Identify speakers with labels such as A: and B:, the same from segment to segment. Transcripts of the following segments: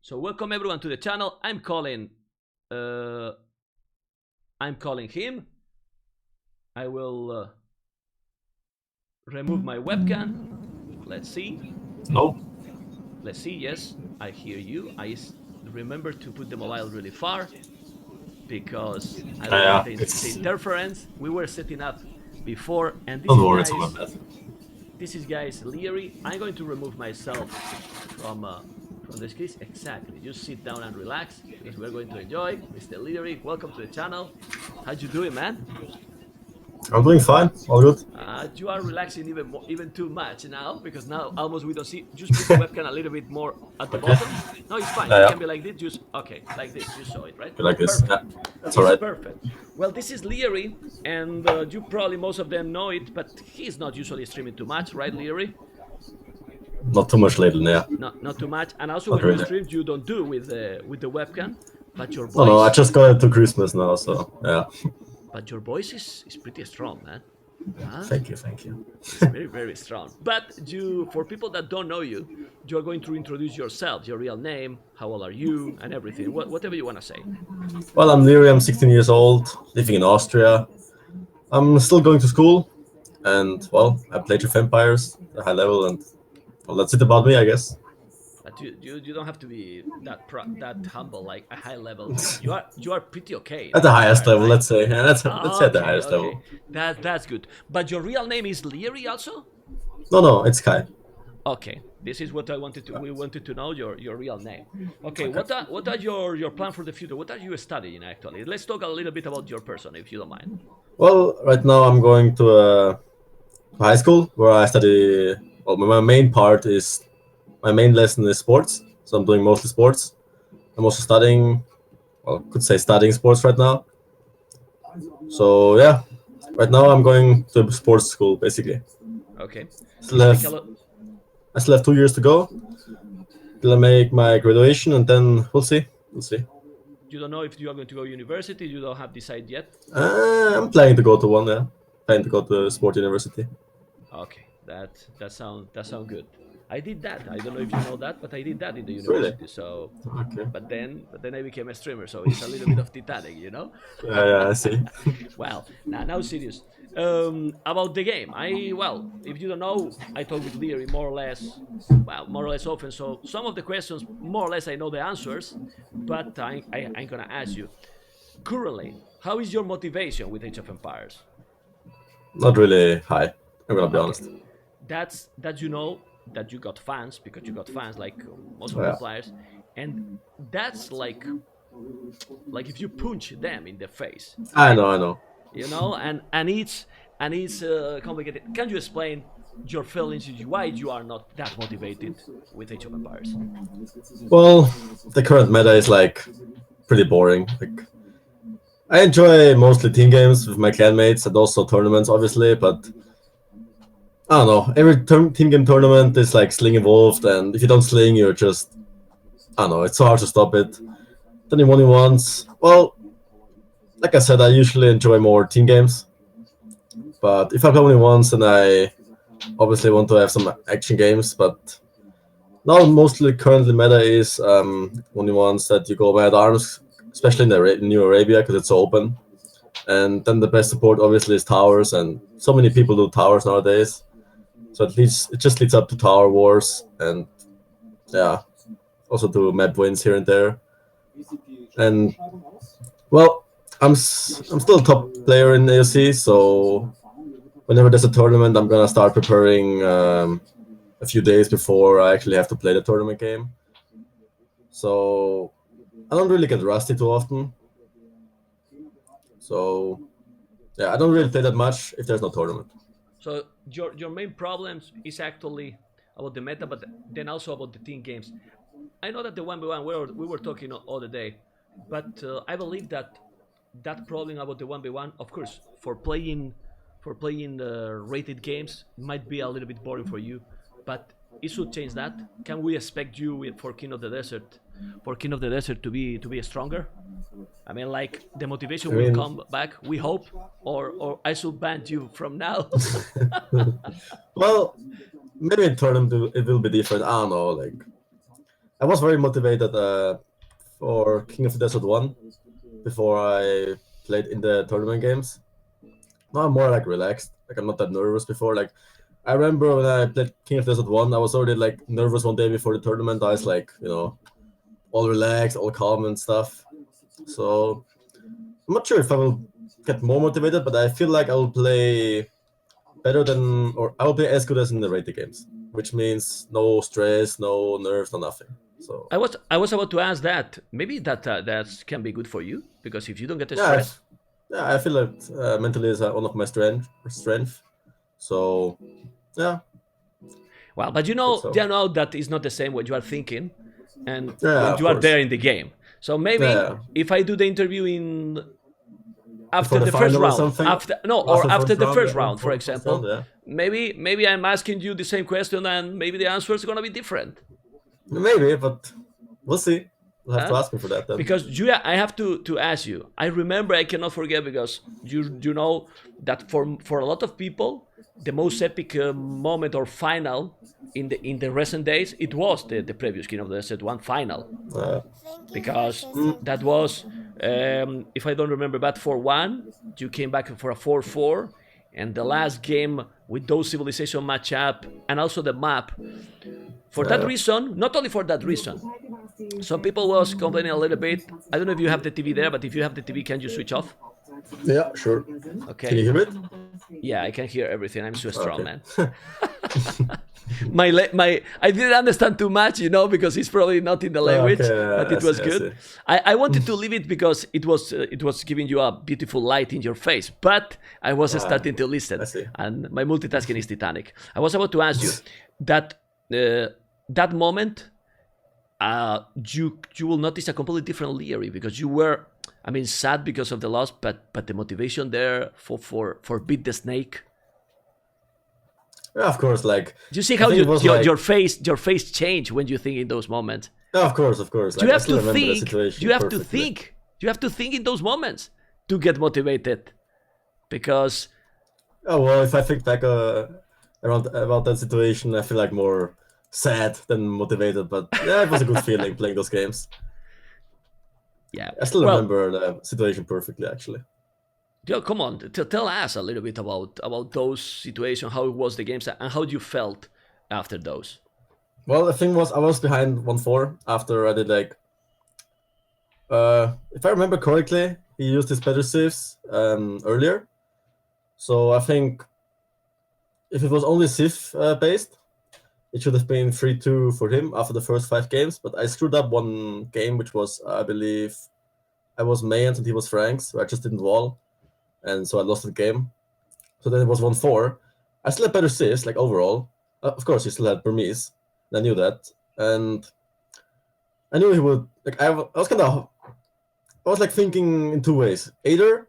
A: So welcome everyone to the channel. Uh, I'm calling him. I will remove my webcam. Let's see.
B: No.
A: Let's see. Yes, I hear you. Remember to put the mobile really far because I don't want
B: Yeah,
A: the
B: it's.
A: interference. We were setting up before, and
B: Don't worry, it's about that.
A: this is guys Liereyyy. I'm going to remove myself from from the screen. Exactly. Just sit down and relax because we're going to enjoy. Mr. Liereyyy, welcome to the channel. How you doing, man?
B: I'm doing fine. All good.
A: You are relaxing even too much now because now almost we don't see. Just put the webcam a little bit more at the
B: Okay.
A: bottom. No, it's fine.
B: Yeah,
A: It
B: yeah.
A: can be like this. Just okay, like this. You saw it, right?
B: Be like this.
A: Perfect.
B: Yeah, that's all
A: It's
B: right.
A: perfect. Well, this is Liereyyy, and you probably most of them know it, but he's not usually streaming too much, right, Liereyyy?
B: Not too much lately. Yeah.
A: Not too much. And also
B: Not
A: when you
B: really.
A: stream, you don't do with the webcam, but your
B: No, no. I
A: voice,
B: just got it to Christmas now, so yeah.
A: is pretty strong, man. Huh?
B: Thank you, thank you.
A: It's very strong. But for people that don't know you, you're going to introduce yourself, your real name, how old are you, and everything. Whatever you want to say.
B: Well, I'm Liereyyy. I'm 16 years old, living in Austria. I'm still going to school, and well, I play with Vampires, a high level, and well, that's it about me, I guess.
A: But you don't have to be that humble, like a high level. You are pretty okay in
B: At
A: Age
B: the
A: of
B: highest
A: Empires,
B: level,
A: right?
B: let's say. Yeah, let's say at the
A: Okay,
B: highest
A: okay.
B: level.
A: That's good. But your real name is Liereyyy also?
B: No, no, it's Kai.
A: Okay, this is what we wanted to know your real name. Okay,
B: Okay.
A: what are your plan for the future? What are you studying actually? Let's talk a little bit about your person, if you don't mind.
B: Well, right now I'm going to high school where I study. Well, my main part is my main lesson is sports, so I'm doing mostly sports. I'm also studying, well, could say studying sports right now. So yeah, right now I'm going to sports school basically.
A: Okay,
B: Still
A: it's like a
B: have
A: lot.
B: I still have 2 years to go till I make my graduation, and then we'll see. We'll see.
A: You don't know if you are going to go university. You don't have decided yet.
B: I'm planning to go to one. Yeah, planning to go to sport university.
A: Okay, that sound good. I did that. I don't know if you know that, but I did that in the
B: Really?
A: university. So,
B: Okay.
A: but then I became a streamer. So it's a little bit of Titanic, you know.
B: Yeah, yeah, I see.
A: Well, now serious. About the game, if you don't know, I talk with Leary more or less often. So some of the questions, more or less, I know the answers, but I'm gonna ask you currently, how is your motivation with Age of Empires?
B: Not really high. I'm gonna be
A: Okay,
B: honest.
A: that's that you got fans because you got fans like most of the
B: Yeah.
A: players, and that's like if you punch them in the face,
B: I
A: right?
B: know, I know.
A: And it's complicated. Can you explain your feelings why you are not that motivated with Age of Empires?
B: Well, the current meta is like pretty boring. Like I enjoy mostly team games with my clanmates and also tournaments, obviously. But I don't know. Every team game tournament is like sling involved, and if you don't sling, you're just I don't know. It's so hard to stop it. Then you won it once. Well, like I said, I usually enjoy more team games. But if I play only once, then I obviously want to have some action games. But now mostly currently meta is only ones that you go mad arms, especially in the New Arabia because it's so open. And then the best support obviously is towers, and so many people do towers nowadays. So it just leads up to tower wars and yeah, also to map wins here and there. And well, I'm still a top player in AOC, so whenever there's a tournament, I'm gonna start preparing a few days before I actually have to play the tournament game. So I don't really get rusty too often. So yeah, I don't really
A: So
B: play that much if there's no tournament.
A: so your main problems is actually about the meta, but then also about the team games. I know that the 1v1 we were talking all the day, but I believe that problem about the 1v1, of course, for playing the rated games might be a little bit boring for you, but it should change that. Can we expect you for King of the Desert to be stronger? I mean, like the
B: I
A: motivation will
B: mean,
A: come back. We hope, or I should ban you from now.
B: well, maybe in tournament it will be different. I don't know. Like I was very motivated for King of the Desert 1 before I played in the tournament games. Now I'm more like relaxed. Like I'm not that nervous before. Like I remember when I played King of the Desert 1, I was already like nervous one day before the tournament. I was like, all relaxed, all calm and stuff. So I'm not sure if I will get more motivated, but I feel like I will play better than, or I will play as good as in the rated games, which means no stress, no nerves, no nothing. So
A: I was about to ask that. Maybe that can be good for you because if you don't get the
B: yeah,
A: stress.
B: I feel like mentally is one of my strength. So yeah,
A: Well, but
B: I think so.
A: that is not the same what you are thinking, and
B: Yeah,
A: when
B: of
A: you are
B: course.
A: there in the game. So maybe
B: Yeah,
A: if I do the interview in
B: before
A: after
B: the
A: the first
B: final or
A: round,
B: something.
A: after
B: First
A: the
B: round,
A: first
B: yeah,
A: round, for
B: first round,
A: example,
B: yeah.
A: maybe I'm asking you the same question and maybe the answer is gonna be different.
B: Maybe, but we'll see. You'll have to
A: Huh?
B: ask me for that then.
A: Because Julia, I have to ask you. I remember, I cannot forget because you know that for a lot of people, the most epic moment or final in the recent days, it was the previous King of the Desert one final
B: Uh,
A: because
B: mm,
A: that was, if I don't remember bad, 4-1. You came back for a 4-4, and the last game with those civilization matchup and also the map. For that
B: uh,
A: reason, not only for that reason, some people was complaining a little bit. I don't know if you have the TV there, but if you have the TV, can you switch off?
B: yeah, sure. Can you
A: Okay.
B: hear it?
A: Yeah, I can hear everything. I'm so strong,
B: Okay.
A: man. My I didn't understand too much, because it's probably not in the language, but
B: Okay, I
A: it was
B: see, I
A: good.
B: see.
A: I wanted to leave it because it was giving you a beautiful light in your face, but I was
B: Ah,
A: starting to
B: I
A: listen,
B: see.
A: and my multitasking is titanic. I was about to ask you that that moment, you will notice a completely different Liereyyy because you were, I mean, sad because of the loss, but the motivation there for beat the snake.
B: Yeah, of course. Like,
A: Do you see
B: I
A: how
B: think it was like,
A: your face change when you think in those moments?
B: yeah, of course, of course.
A: You
B: Like, I
A: have
B: still
A: to
B: remember the
A: think.
B: situation
A: You have to
B: perfectly.
A: think. You have to think in those moments to get motivated, because
B: Oh well, if I think back around about that situation, I feel like more sad than motivated. But yeah, it was a good feeling playing those games.
A: yeah.
B: I still
A: Well,
B: remember the situation perfectly, actually.
A: come on, tell us a little bit about those situations, how it was the games, and how you felt after those.
B: Well, the thing was, I was behind 1-4 after I did like, if I remember correctly, he used his better saves earlier. So I think if it was only Sif based, it should have been 3-2 for him after the first 5 games. But I screwed up one game, which was, I believe, I was Mayans and he was Franks, so I just didn't wall. And so I lost the game. So then it was 1-4. I still had better saves, like overall. Of course, he still had Burmese. I knew that. And I knew he would, like, I was kind of, I was like thinking in two ways. Either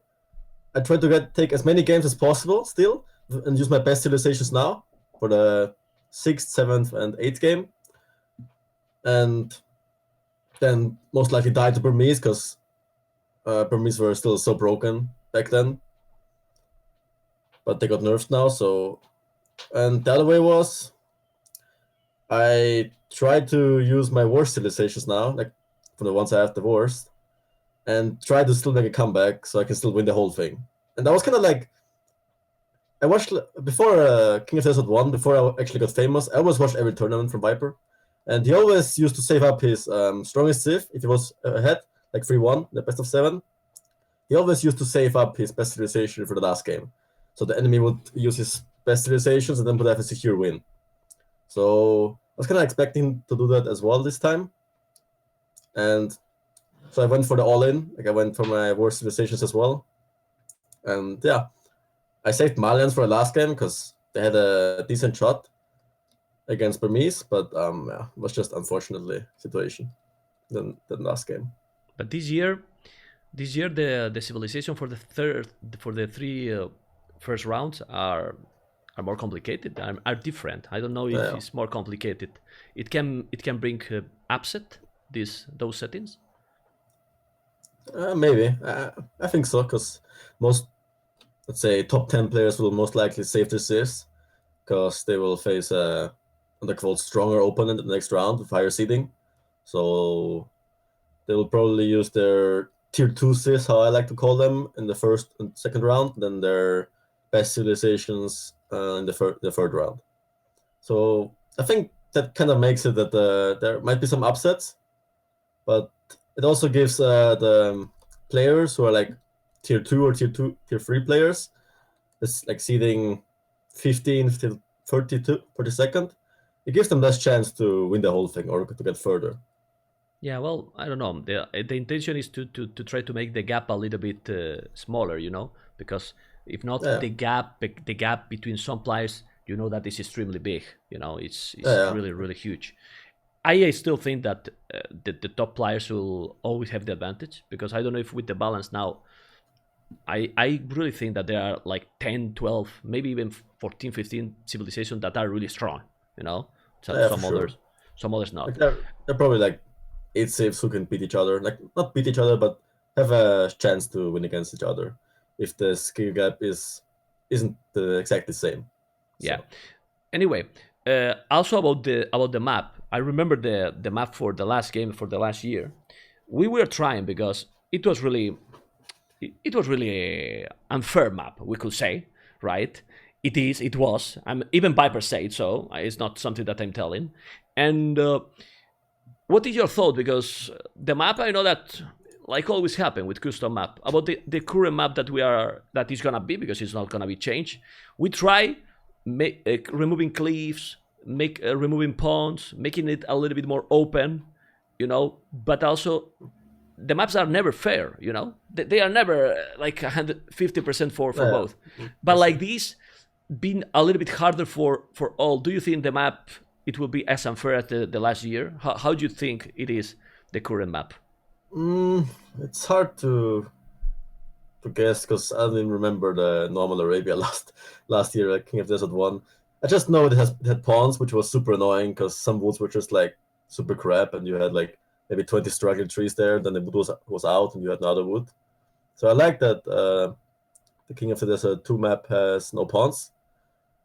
B: I try to take as many games as possible still and use my best civilizations now for the 6th, 7th, and 8th game. And then most likely die to Burmese because Burmese were still so broken back then. But they got nerfed now, so. And the other way was I tried to use my worst civilizations now, like from the ones I have the worst, and try to still make a comeback so I can still win the whole thing. And that was kind of like I watched before King of Desert 1, before I actually got famous. I always watched every tournament from Viper, and he always used to save up his strongest Civ if he was ahead, like 3-1, the best of 7. He always used to save up his best civilization for the last game, so the enemy would use his best civilizations and then would have a secure win. So I was kind of expecting to do that as well this time, and so I went for the all-in. Like I went for my worst civilizations as well, and yeah, I saved Malians for the last game because they had a decent shot against Burmese, but yeah, it was just unfortunately situation than last game.
A: But this year the civilization for the three first rounds are more complicated, are different. I don't know if
B: Yeah,
A: it's more complicated. It can bring upset those settings.
B: maybe I think so because most, let's say, top 10 players will most likely save their saves because they will face a quote stronger opponent in the next round with higher seeding. So they will probably use their tier 2 cis, how I like to call them, in the first and second round, then their best civilizations in the third round. So I think that kind of makes it that there might be some upsets, but it also gives the players who are like tier 2 or tier 3 players, it's like seeding 15 till 32, 32nd, it gives them less chance to win the whole thing or to get further.
A: Yeah, well, I don't know. The intention is to try to make the gap a little bit smaller, because if not,
B: Yeah,
A: the gap between some players, that is extremely big. It's
B: yeah,
A: really really huge. I still think that the top players will always have the advantage because I don't know if with the balance now, I really think that there are like 10, 12, maybe even 14, 15 civilizations that are really strong.
B: yeah, for sure.
A: Some others
B: Like
A: not.
B: they're probably like 8 saves who can beat each other, like not beat each other, but have a chance to win against each other if the skill gap isn't exactly the same.
A: Yeah.
B: So
A: Anyway, also about the map, I remember the map for the last game for the last year. We were trying because it was really a unfair map, we could say, right? It was. Even Viper said so. It's not something that I'm telling. And what is your thought? Because the map, I know that, like always happen with custom map, about the current map that is gonna be, because it's not gonna be changed. We try removing cliffs, removing ponds, making it a little bit more open, but also the maps are never fair, they are never like 150% for
B: yeah,
A: both,
B: I
A: but
B: see.
A: like this being a little bit harder for all. Do you think the map it will be as unfair as the last year? How do you think it is, the current map?
B: Mm, it's hard to guess because I don't even remember the normal Arabia last year, like King of Desert one. I just know it had pawns, which was super annoying because some woods were just like super crap, and you had like maybe 20 struggling trees there. Then the wood was out, and you had another wood. So I like that the King of the Desert 2 map has no pawns.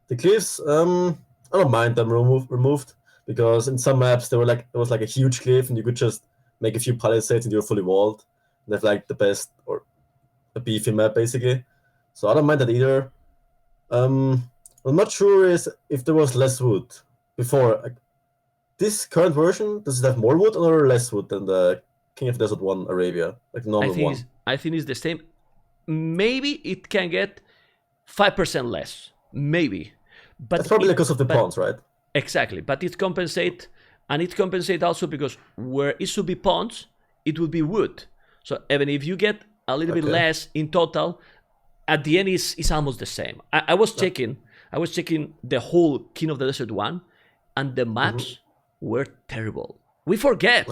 B: The cliffs, I don't mind them removed because in some maps there was like a huge cliff, and you could just make a few palisades and you're fully walled. And they have like the best or a beefy map basically. So I don't mind that either. I'm not sure is if there was less wood before. Like, this current version, does it have more wood or less wood than the King of Desert one Arabia, like the
A: I
B: normal
A: think
B: one?
A: it's the same. Maybe it can get 5% less, maybe,
B: That's
A: but
B: probably because of the pawns, right?
A: exactly. But it compensate also because where it should be ponds, it will be wood. So even if you get a little bit
B: Okay.
A: less in total, at the end is almost the same. I was
B: Yeah.
A: checking the whole King of the Desert one, and the
B: Mm-hmm.
A: maps were terrible. We forget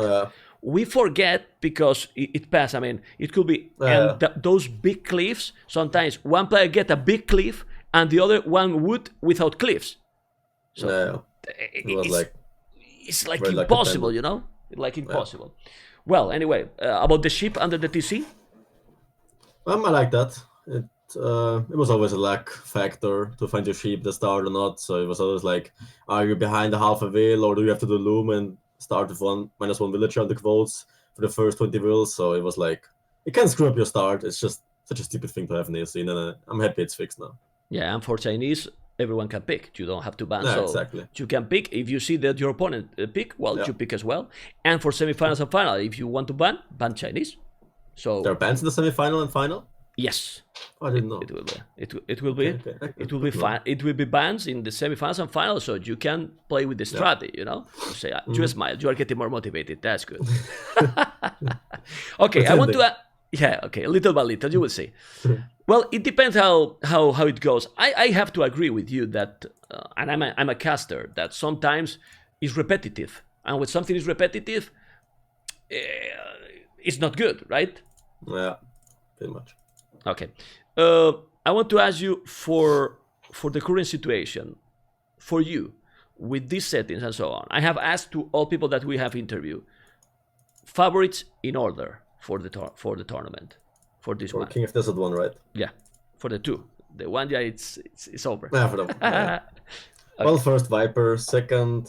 A: because it passed. I mean, it could be,
B: Yeah.
A: and those big cliffs. Sometimes one player get a big cliff, and the other one would without cliffs. So
B: Yeah. It was
A: it's
B: like
A: it's like
B: very luck
A: impossible,
B: dependent.
A: like
B: Yeah.
A: impossible. Well, anyway, about the ship under the TC.
B: I like that. It was always a luck factor to find your sheep that start or not. So it was always like, are you behind a half a wheel, or do you have to do loom and start with -1 villager on the quotes for the first 20 wheels? So it was like it can screw up your start. It's just such a stupid thing to have in the scene, and I'm happy it's fixed now.
A: Yeah, and for Chinese, everyone can pick. You don't have to ban,
B: Yeah,
A: so
B: exactly.
A: you can pick. If you see that your opponent pick, well,
B: Yeah,
A: you pick as well. And for semifinals and final, if you want to ban Chinese.
B: there
A: So
B: are bands in the semi-final and final.
A: yes,
B: Oh, I didn't know.
A: it will be. It will
B: Okay,
A: be.
B: okay,
A: It will be
B: good to know.
A: fine. It will be bans in the semifinals and finals, so you can play with the
B: Yeah.
A: strategy. You say, you
B: Mhm.
A: smile. You are getting more motivated. That's good. Okay, I want to.
B: Pretending.
A: Yeah, okay, little by little, you will see. Well, it depends how it goes. I have to agree with you that, and I'm a caster, that sometimes is repetitive, and when something is repetitive, it's not good, right?
B: Yeah, pretty much.
A: Okay. I want to ask you for the current situation, for you, with these settings and so on. I have asked to all people that we have interviewed favorites in order for the tournament, for this
B: For
A: one.
B: King of Desert one, right?
A: Yeah, for the two. The one, yeah, it's over.
B: Yeah, for the yeah.
A: Okay.
B: Well, first Viper, second.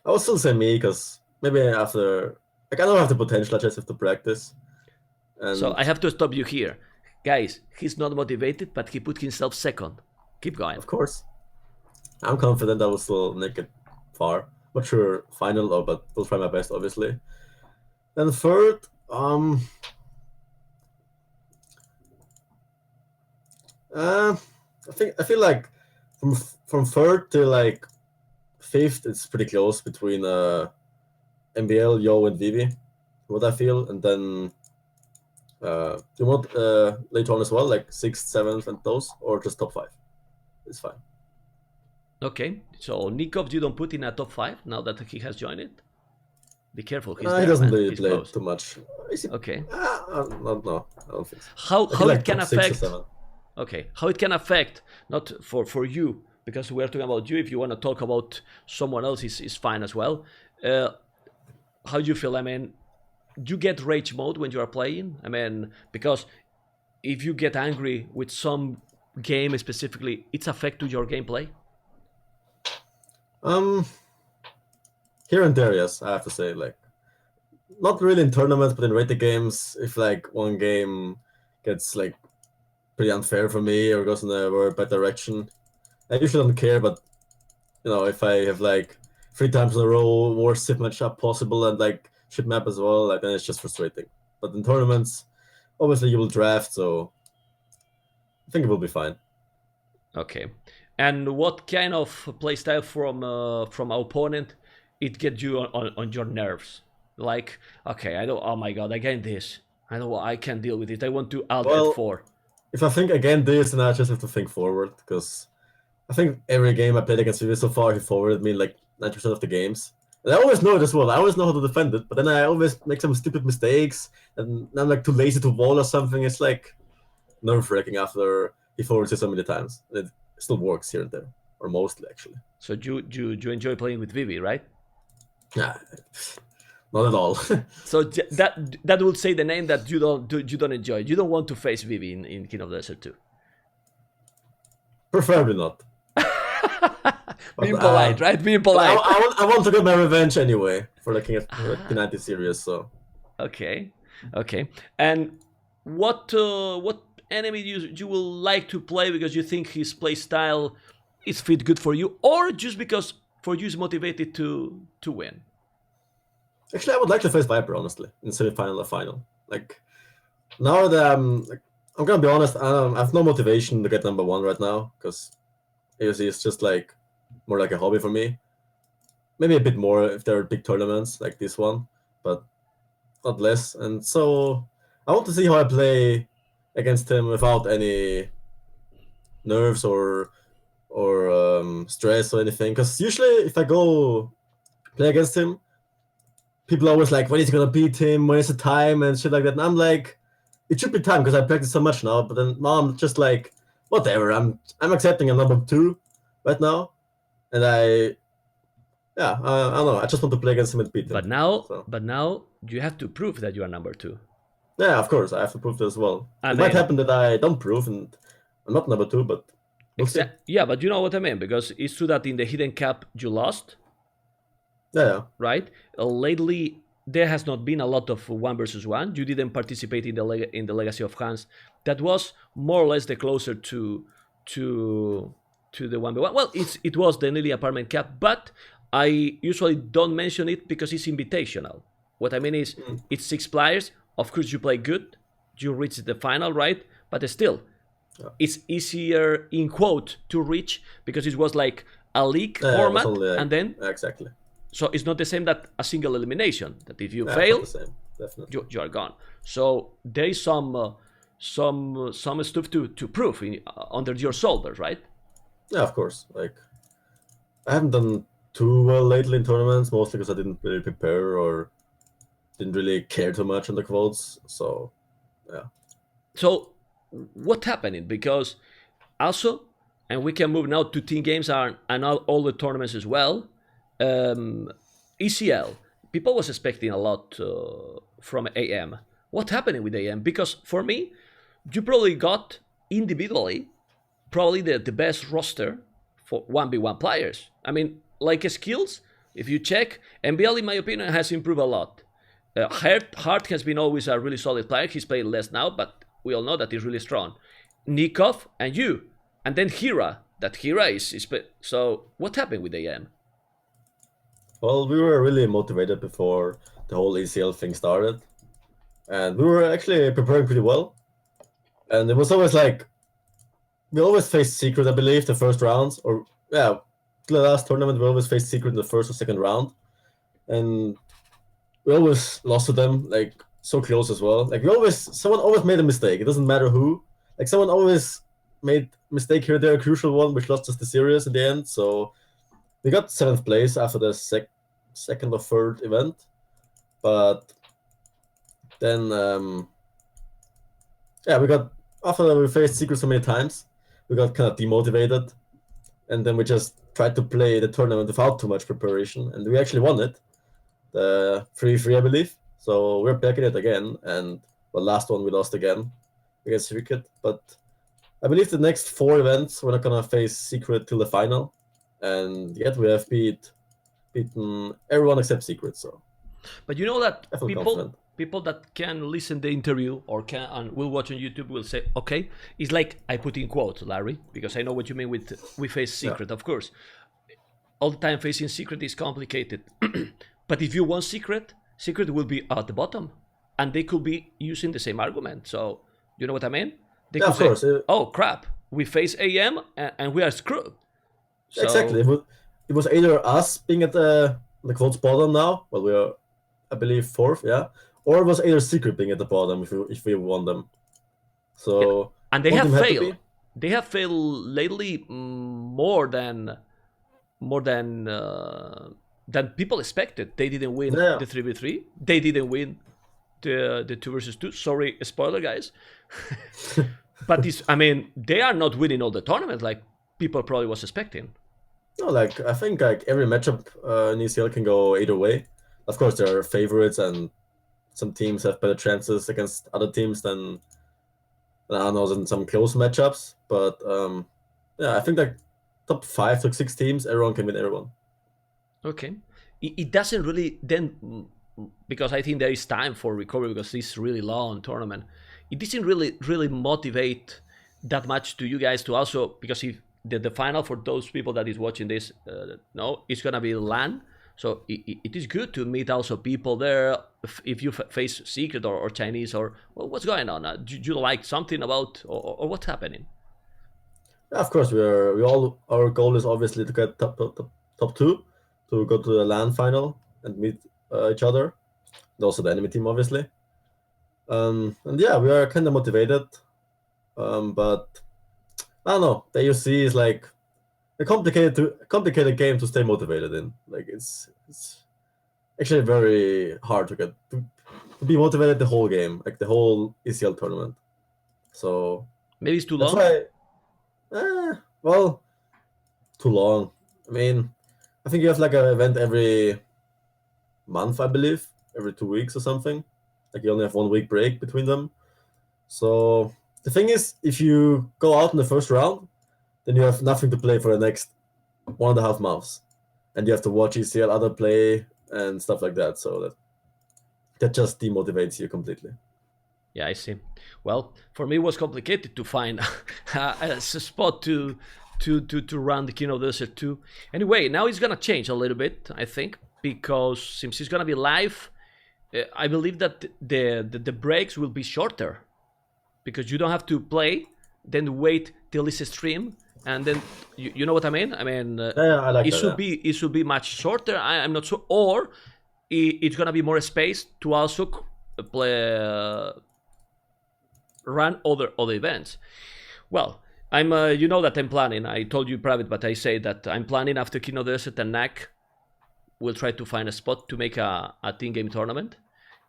B: I would still say me because maybe after, like, I don't have the potential. I just have to practice.
A: So
B: And
A: I have to stop you here. Guys, he's not motivated, but he put himself second. Keep going.
B: of course, I'm confident I will still make it far. Not sure final though, but will try my best, obviously. Then third, uh, I feel like from third to like fifth, it's pretty close between MBL, Yo, and Vivi. What I feel, and then do you want later on as well, like sixth, seventh, and those, or just top five? It's fine.
A: Okay, so Nikov, you don't put in a top 5 now that he has joined it? Be careful, he's
B: He
A: there,
B: doesn't
A: man.
B: really
A: He's
B: play
A: close.
B: too much. Is he?
A: Okay.
B: No, I don't think so.
A: How
B: I feel like
A: it can
B: top 6 or
A: affect...
B: 7.
A: Okay, how it can affect, not for you, because we are talking about you. If you want to talk about someone else, is fine as well. How do you feel? I mean, do you get rage mode when you are playing? I mean, because if you get angry with some game specifically, it's affect to your gameplay?
B: Here and there, yes, I have to say, like, not really in tournaments, but in rated games, if like one game gets like pretty unfair for me or goes in a very bad direction, I usually don't care. But you know, if I have like 3 times in a row worst ship matchup possible and like ship map as well, like then it's just frustrating. But in tournaments, obviously you will draft, so I think it will be fine.
A: Okay. And what kind of playstyle from our opponent it gets you on your nerves? Like, okay, I don't. Oh my god, again this. I know I can't deal with it. I want to alt
B: Well,
A: F4.
B: if I think again this, then I just have to think forward because I think every game I played against Vivi so far, he forwarded me like 90% of the games. And I always know it as well. I always know how to defend it, but then I always make some stupid mistakes, and I'm like too lazy to wall or something. It's like nerve-wracking after he forwards it so many times. It still works here and there, or mostly actually.
A: So you enjoy playing with Vivi, right?
B: Yeah, not at all.
A: So that would say the name that you don't enjoy. You don't want to face Vivi in King of the Desert 2.
B: Preferably not.
A: Being polite, right? Being polite.
B: I want to get my revenge anyway for the King of the P90 series. So
A: Okay. And what enemy you will like to play because you think his play style is fit good for you, or just because for you is motivated to win?
B: actually, I would like to face Viper honestly in semi-final or final. Like now that I'm gonna be honest, I have no motivation to get #1 right now because AOC is just like more like a hobby for me. Maybe a bit more if there are big tournaments like this one, but not less. And so I want to see how I play against him without any nerves or stress or anything. Because usually if I go play against him, people are always like, when is he gonna beat him? When is the time and shit like that? And I'm like, it should be time because I practice so much now. But then now I'm just like, whatever. I'm accepting a #2 right now, and I don't know. I just want to play against him and beat him.
A: But now you have to prove that you are #2.
B: Yeah, of course, I have to prove this as well. It might happen that I don't prove and I'm not #2, but we'll see.
A: Yeah, but you know what I mean, because it's true that in the hidden cap you lost.
B: Yeah.
A: Right. Lately, there has not been a lot of 1v1. You didn't participate in the Legacy of Hans. That was more or less the closer to the 1v1. Well, it was the Nili apartment cap, but I usually don't mention it because it's invitational. What I mean is, it's 6 players. Of course, you play good. You reach the final, right? But still, it's easier, in quote, to reach because it was like a league format. And then...
B: Exactly.
A: So it's not the same that a single elimination. That if you fail, you are gone. So there is some stuff to prove under your shoulders, right?
B: Yeah, of course. Like I haven't done too well lately in tournaments, mostly because I didn't really prepare or didn't really care too much on the quotes. So yeah.
A: So what happened? Because also, and we can move now to team games and all the tournaments as well. ECL, people was expecting a lot from AM. What happened with AM? Because for me, you probably got individually probably the best roster for 1v1 players. I mean, like skills, If you check, MBL, in my opinion, has improved a lot. Hart has been always a really solid player. He's played less now, but we all know that he's really strong. Nikov and you. And then Hira. That Hira is so what happened with AM?
B: Well, we were really motivated before the whole ACL thing started. And we were actually preparing pretty well. And it was always like, we always faced Secret, I believe, the first rounds. Or, yeah, the last tournament, we always faced Secret in the first or second round. And we always lost to them, like, so close as well. Like, someone always made a mistake. It doesn't matter who. Like, someone always made mistake here, there, a crucial one, which lost us the series in the end. So we got 7th place after the second or third event. But then, yeah, after we faced Secret so many times, we got kind of demotivated. And then we just tried to play the tournament without too much preparation. And we actually won it. The 3-3, I believe. So we're back in it again. And the last one we lost again against Secret. But I believe the next 4 events, we're not going to face Secret till the final. And yet we have beaten everyone except Secret. So,
A: but you know that
B: I feel confident.
A: People that can listen the interview or can and will watch on YouTube will say, okay, it's like I put in quotes, Larry, because I know what you mean with we face Secret, of course. All the time facing Secret is complicated. But if you want Secret will be at the bottom. And they could be using the same argument. So, you know what I mean? They could
B: of course.
A: say, oh, crap, we face AM and we are screwed. So,
B: exactly. It was either us being at the quotes bottom now, well, we are, I believe, 4th, yeah, or it was either Secret being at the bottom if we won them. So
A: yeah. And they have failed. They have failed lately more than people expected. They didn't win the 3v3. They didn't win the 2 versus 2. Sorry, spoiler, guys. But they are not winning all the tournaments like people probably was expecting.
B: No, like I think like every matchup in ECL can go either way. Of course, there are favorites, and some teams have better chances against other teams than I don't know, in some close matchups. But yeah, I think like top 5 to 6 teams, everyone can win everyone.
A: Okay, it doesn't really then, because I think there is time for recovery because it's really long tournament. It doesn't really motivate that much to you guys to also, because if the final for those people that is watching this, it's gonna be LAN. So it is good to meet also people there. If you face Secret or Chinese or what's going on, do you like something about or what's happening?
B: Yeah, of course, our goal is obviously to get top 2 to go to the LAN final and meet each other, and also the enemy team, obviously. And yeah, we are kind of motivated, but I don't know. The AUC is like a complicated game to stay motivated in. Like it's actually very hard to be motivated the whole game, like the whole ECL tournament. So
A: maybe it's too long.
B: Well, too long. I mean, I think you have like an event every month, I believe, every 2 weeks or something. Like you only have 1 week break between them. So the thing is, if you go out in the first round, then you have nothing to play for the next 1.5 months, and you have to watch ECL other play and stuff like that. So that just demotivates you completely.
A: Yeah, I see. Well, for me, it was complicated to find a spot to run the King of the Desert 2. Anyway, now it's gonna change a little bit, I think, because since it's gonna be live, I believe that the breaks will be shorter, because you don't have to play, then wait till it's a stream, and then you know what I mean. I mean,
B: I like
A: it should be much shorter. I'm not sure, or it's gonna be more space to also play. Run other events. Well, I'm you know that I'm planning. I told you private, but I say that I'm planning after King of the Desert and NAC. We'll try to find a spot to make a team game tournament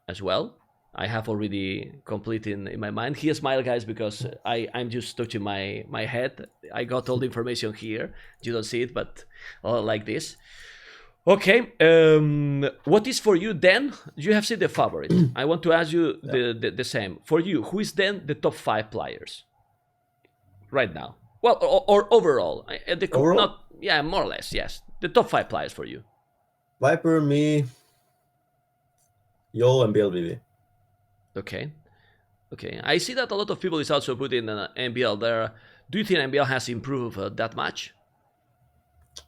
A: as well. I have already completed in my mind. Here, smile, guys, because I'm just touching my head. I got all the information here. You don't see it, but like this. Okay, what is for you then? You have seen the favorite. I want to ask you the same. For you, who is then the top 5 players right now? Well, or overall?
B: Overall?
A: Not, yeah, more or less, yes. The top 5 players for you.
B: Viper, me, Yo, and BLBB.
A: Okay. Okay. I see that a lot of people is also putting NBL there. Do you think NBL has improved that much?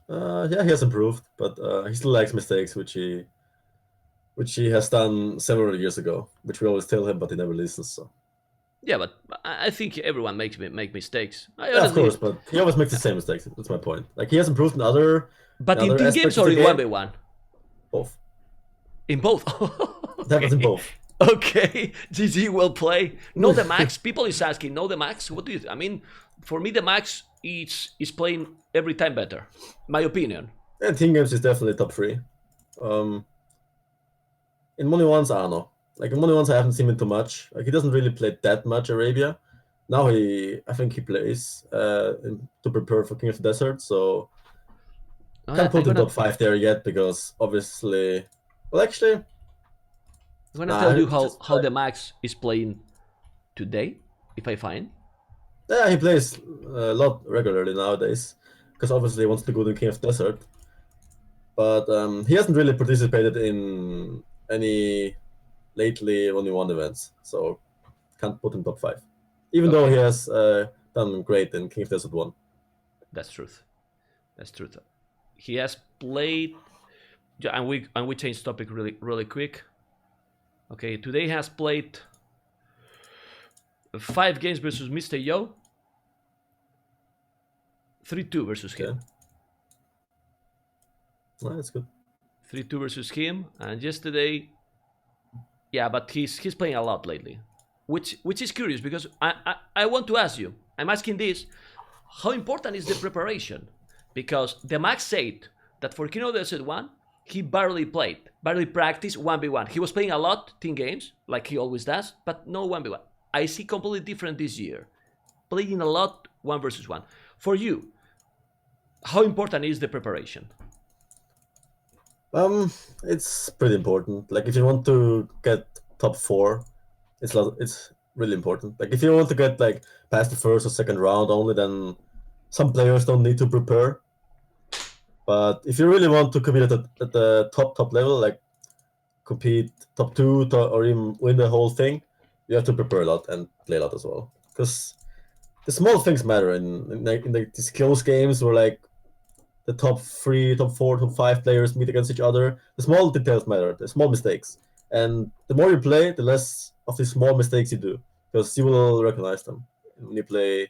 B: Yeah, he has improved, but he still likes mistakes, which he has done several years ago, which we always tell him, but he never listens. So
A: Yeah, but I think everyone make mistakes. I
B: yeah, of
A: honestly,
B: course, but he always makes the same mistakes. That's my point. Like he has improved in
A: but in
B: other
A: team
B: aspects
A: games
B: of
A: or
B: the
A: in one
B: game.
A: v one?
B: Both.
A: In both.
B: It happens in
A: Okay.
B: both.
A: Okay. GG will play. No the max. People is asking. No the max. What do you? I mean, for me the max is playing every time better. My opinion.
B: And team games is definitely top three. Um, in Money Ones, I don't know. Like in Money Ones, I haven't seen him too much. Like he doesn't really play that much Arabia. Now I think he plays to prepare for King of the Desert. So can't
A: I'm
B: put in
A: gonna
B: top five there yet because obviously, well, actually,
A: I'm gonna
B: nah,
A: tell you
B: it's just
A: how the max is playing today. If I find.
B: yeah, he plays a lot regularly nowadays because obviously he wants to go to King of the Desert. But he hasn't really participated in any lately only one events, so can't put him top five. Even though he
A: Okay,
B: has done great in King of Desert 1.
A: that's truth. That's truth. He has played, yeah, and we change topic really quick. Okay, today he has played 5 games versus Mr. Yo, 3-2 versus
B: Okay,
A: him.
B: well, that's good.
A: 3-2 versus him, and yesterday, yeah, but he's playing a lot lately, which is curious because I want to ask you. I'm asking this: how important is the preparation? Because the Max said that for Kino Desert 1, he barely practiced 1v1. He was playing a lot team games, like he always does, but no 1v1. I see completely different this year. Playing a lot 1 versus 1. For you, how important is the preparation?
B: It's pretty important. Like if you want to get top four, it's really important. Like if you want to get like past the first or second round only, then some players don't need to prepare. But if you really want to compete at the top level, like compete top two or even win the whole thing, you have to prepare a lot and play a lot as well. Because the small things matter in these close games where like the top three, top four, top five players meet against each other. The small details matter, the small mistakes. And the more you play, the less of these small mistakes you do. Because you will recognize them when you play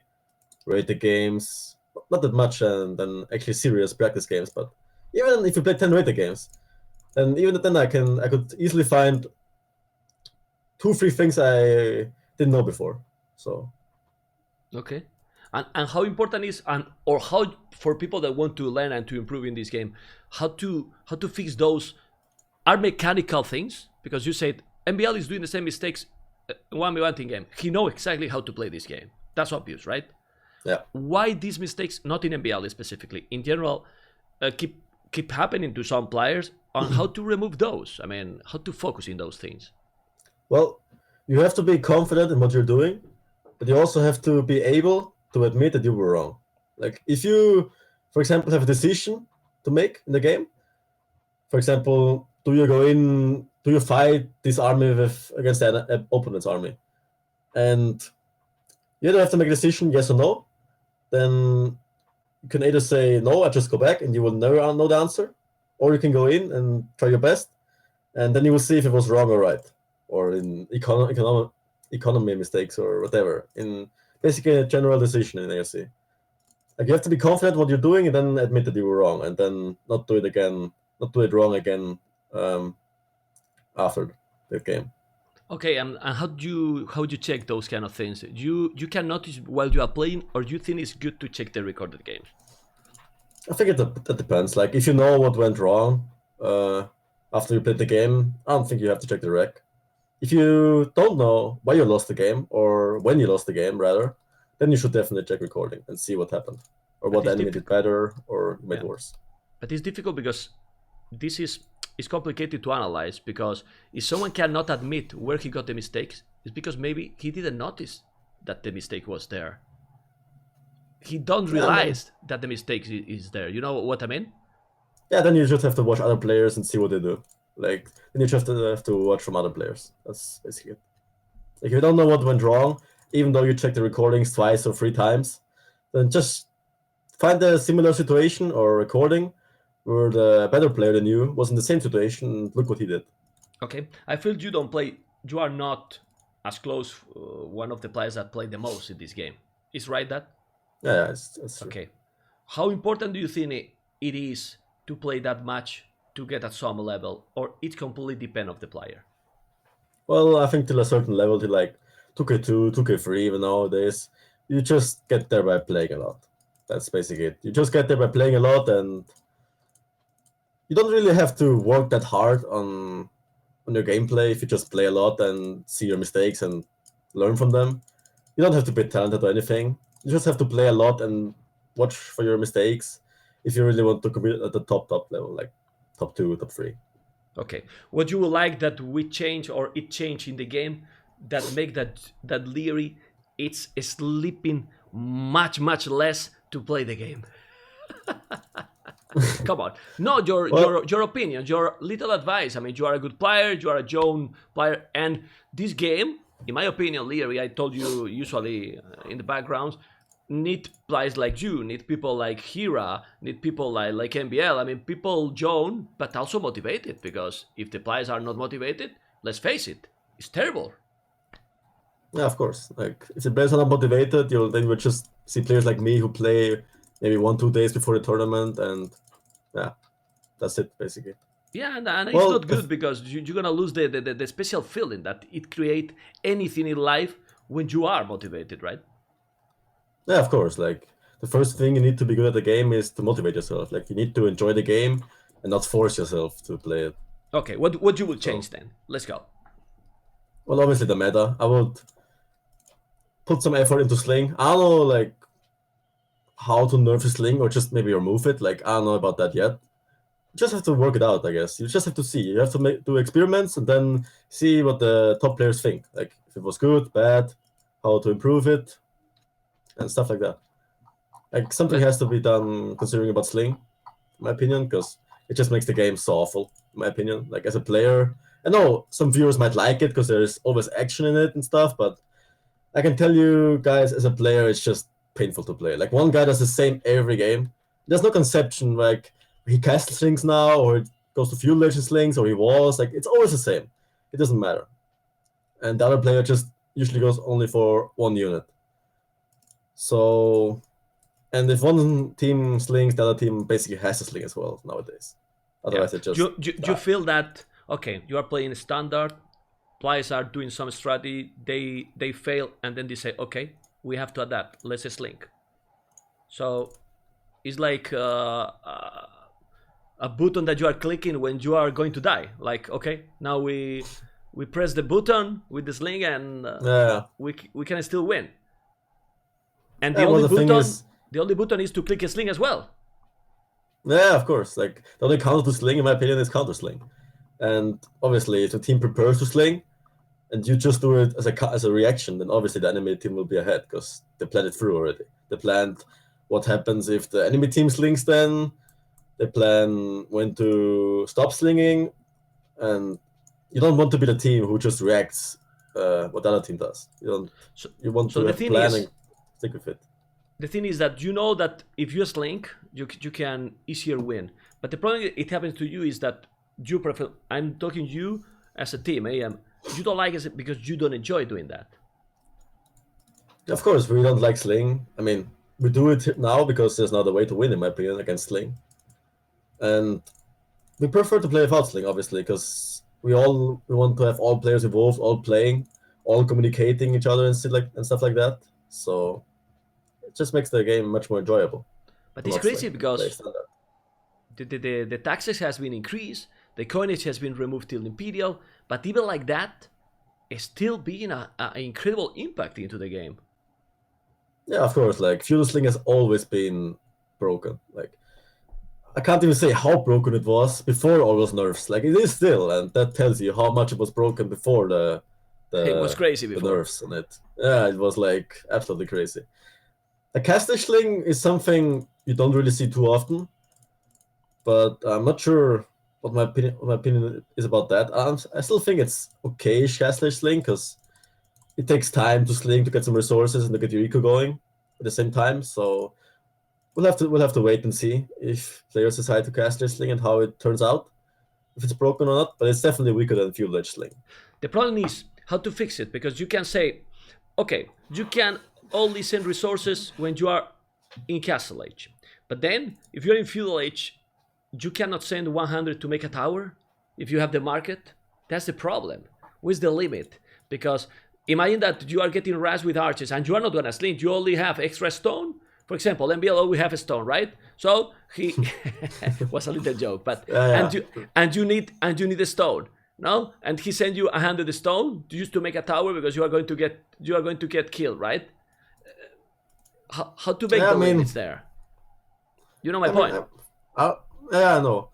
B: rated games. Not that much and then actually serious practice games, but even if you play 10 rated games, and even then I could easily find two, three things I didn't know before. So
A: Okay. And how important is and or how for people that want to learn and to improve in this game, how to fix those are mechanical things? Because you said MBL is doing the same mistakes 1v1 team game. He know exactly how to play this game. That's obvious, right?
B: yeah.
A: Why these mistakes, not in MBL specifically, in general, keep happening to some players on how to remove those? I mean, how to focus in those things.
B: Well, you have to be confident in what you're doing, but you also have to be able to admit that you were wrong. Like if you, for example, have a decision to make in the game, for example, do you fight this army against the opponent's army? And you either have to make a decision, yes or no. Then you can either say no, I just go back, and you will never know the answer, or you can go in and try your best, and then you will see if it was wrong or right, or in economy mistakes or whatever. In basically a general decision in AFC. Like you have to be confident what you're doing, and then admit that you were wrong, and then not do it again, not do it wrong again um, after the game.
A: Okay, and how do you check those kind of things? You can notice while you are playing, or you think it's good to check the recorded games?
B: I think that depends. Like if you know what went wrong after you played the game, I don't think you have to check the rec. If you don't know why you lost the game or when you lost the game, rather, then you should definitely check recording and see what happened or
A: But
B: what
A: it's
B: enemy did
A: difficult.
B: better or made
A: Yeah,
B: worse.
A: but it's difficult because this is complicated to analyze because if someone cannot admit where he got the mistakes, it's because maybe he didn't notice that the mistake was there. He don't
B: Yeah, I mean,
A: realize that the mistake is there. You know what I mean?
B: yeah, then you just have to watch other players and see what they do. Like then you just have to watch from other players. That's basically it. Like if you don't know what went wrong, even though you check the recordings twice or three times, then just find a similar situation or recording where the better player than you was in the same situation and look what he did.
A: Okay, I feel you don't play. You are not as close one of the players that play the most in this game. Is right that?
B: Yeah, it's true.
A: Okay. How important do you think it is to play that much to get at some level, or it completely depends of the player?
B: Well, I think till a certain level, to like 2K2, 2K3, even nowadays, you just get there by playing a lot. That's basically it. You just get there by playing a lot, and you don't really have to work that hard on your gameplay if you just play a lot and see your mistakes and learn from them. You don't have to be talented or anything. You just have to play a lot and watch for your mistakes if you really want to compete at the top level, like top two, top three.
A: Okay. What you would like that we change or it change in the game that make that Liereyyy it's sleeping much less to play the game. Come on. No,
B: Well,
A: your opinion, your little advice. I mean, you are a good player, you are a young player, and this game, in my opinion, Liereyyy, I told you usually in the background, need players like you, need people like Hira, need people like MBL. I mean, people young, but also motivated, because if the players are not motivated, let's face it, it's terrible.
B: yeah, of course. Like if the players are not motivated, you'll then you would just see players like me who play maybe 1, 2 days before the tournament, and yeah, that's it basically.
A: Yeah, and it's
B: Well,
A: not good because you're gonna lose the special feeling that it create anything in life when you are motivated, right?
B: yeah, of course. Like the first thing you need to be good at the game is to motivate yourself. Like you need to enjoy the game and not force yourself to play it.
A: Okay, what you will
B: So,
A: change then? Let's go.
B: well, obviously the meta. I would put some effort into Sling. I don't know like how to nerf a Sling or just maybe remove it. Like I don't know about that yet. You just have to work it out, I guess. You just have to see. You have to do experiments and then see what the top players think. Like if it was good, bad, how to improve it, and stuff like that. Like something
A: Let
B: has to be done considering about Sling, in my opinion, because it just makes the game so awful, in my opinion. Like as a player, I know some viewers might like it because there's always action in it and stuff, but I can tell you guys, as a player, it's just painful to play. Like one guy does the same every game. There's no conception like he casts slings now, or it goes to Fuel Legend slings, or he walls. Like it's always the same. It doesn't matter. And the other player just usually goes only for one unit. So, and if one team slings, the other team basically has to sling as well nowadays.
A: yeah.
B: Otherwise, it just
A: You
B: die.
A: feel that okay? You are playing standard. Players are doing some strategy. They fail, and then they say, okay, we have to adapt. Let's slink. So it's like a button that you are clicking when you are going to die. Like okay, now we press the button with the sling, and
B: Yeah.
A: we can still win. And
B: Yeah. Well, the thing is,
A: the only button is to click a sling as well.
B: yeah, of course. Like the only counter to sling, in my opinion, is counter sling. And obviously, if the team prepares to sling, and you just do it as a reaction, then obviously the enemy team will be ahead because they planned it through already. They planned what happens if the enemy team slings. Then they plan when to stop slinging, and you don't want to be the team who just reacts what the other team does. You don't.
A: So
B: You want
A: so
B: to
A: the
B: have a
A: thing
B: plan
A: is
B: and stick with it.
A: the thing is that you know that if you slink, you can easier win. But the problem it happens to you is that you prefer. I'm talking you as a team. You don't like it because you don't enjoy doing that.
B: Of course, we don't like sling. I mean, we do it now because there's no other way to win, in my opinion, against sling. And we prefer to play without sling, obviously, because we want to have all players involved, all playing, all communicating each other and stuff like that. So it just makes the game much more enjoyable
A: But
B: to
A: it's
B: not
A: crazy
B: sling and play
A: because
B: standard.
A: the taxes has been increased, the coinage has been removed till Imperial, but even like that, it's still being a incredible impact into the game.
B: Yeah, of course. Like feudal sling has always been broken. Like I can't even say how broken it was before all those nerfs. Like it is still, and that tells you how much it was broken before
A: It was
B: the
A: crazy
B: the
A: before.
B: nerfs on it. Yeah, it was like absolutely crazy. A caster sling is something you don't really see too often, but I'm not sure what my opinion is about that. I still think it's okay-ish Castle Sling because it takes time to sling to get some resources and to get your eco going at the same time. So we'll have to wait and see if players decide to cast their sling and how it turns out, if it's broken or not. But it's definitely weaker than Fuel Edge Sling.
A: The problem is how to fix it, because you can say, okay, you can only send resources when you are in Castle Age. But then, if you're in Feudal Age, you cannot send 100 to make a tower if you have the market. That's the problem. Where's the limit? Because imagine that you are getting ras with arches and you are not gonna sling, you only have extra stone. For example, MBLO we have a stone, right? So he was a little joke, but
B: Yeah,
A: and you need a stone, no? And he sent you 100 stone just to make a tower because you are going to get killed, right? How to make
B: yeah.
A: the limits there? You know my
B: I mean,
A: point.
B: I, yeah, I know.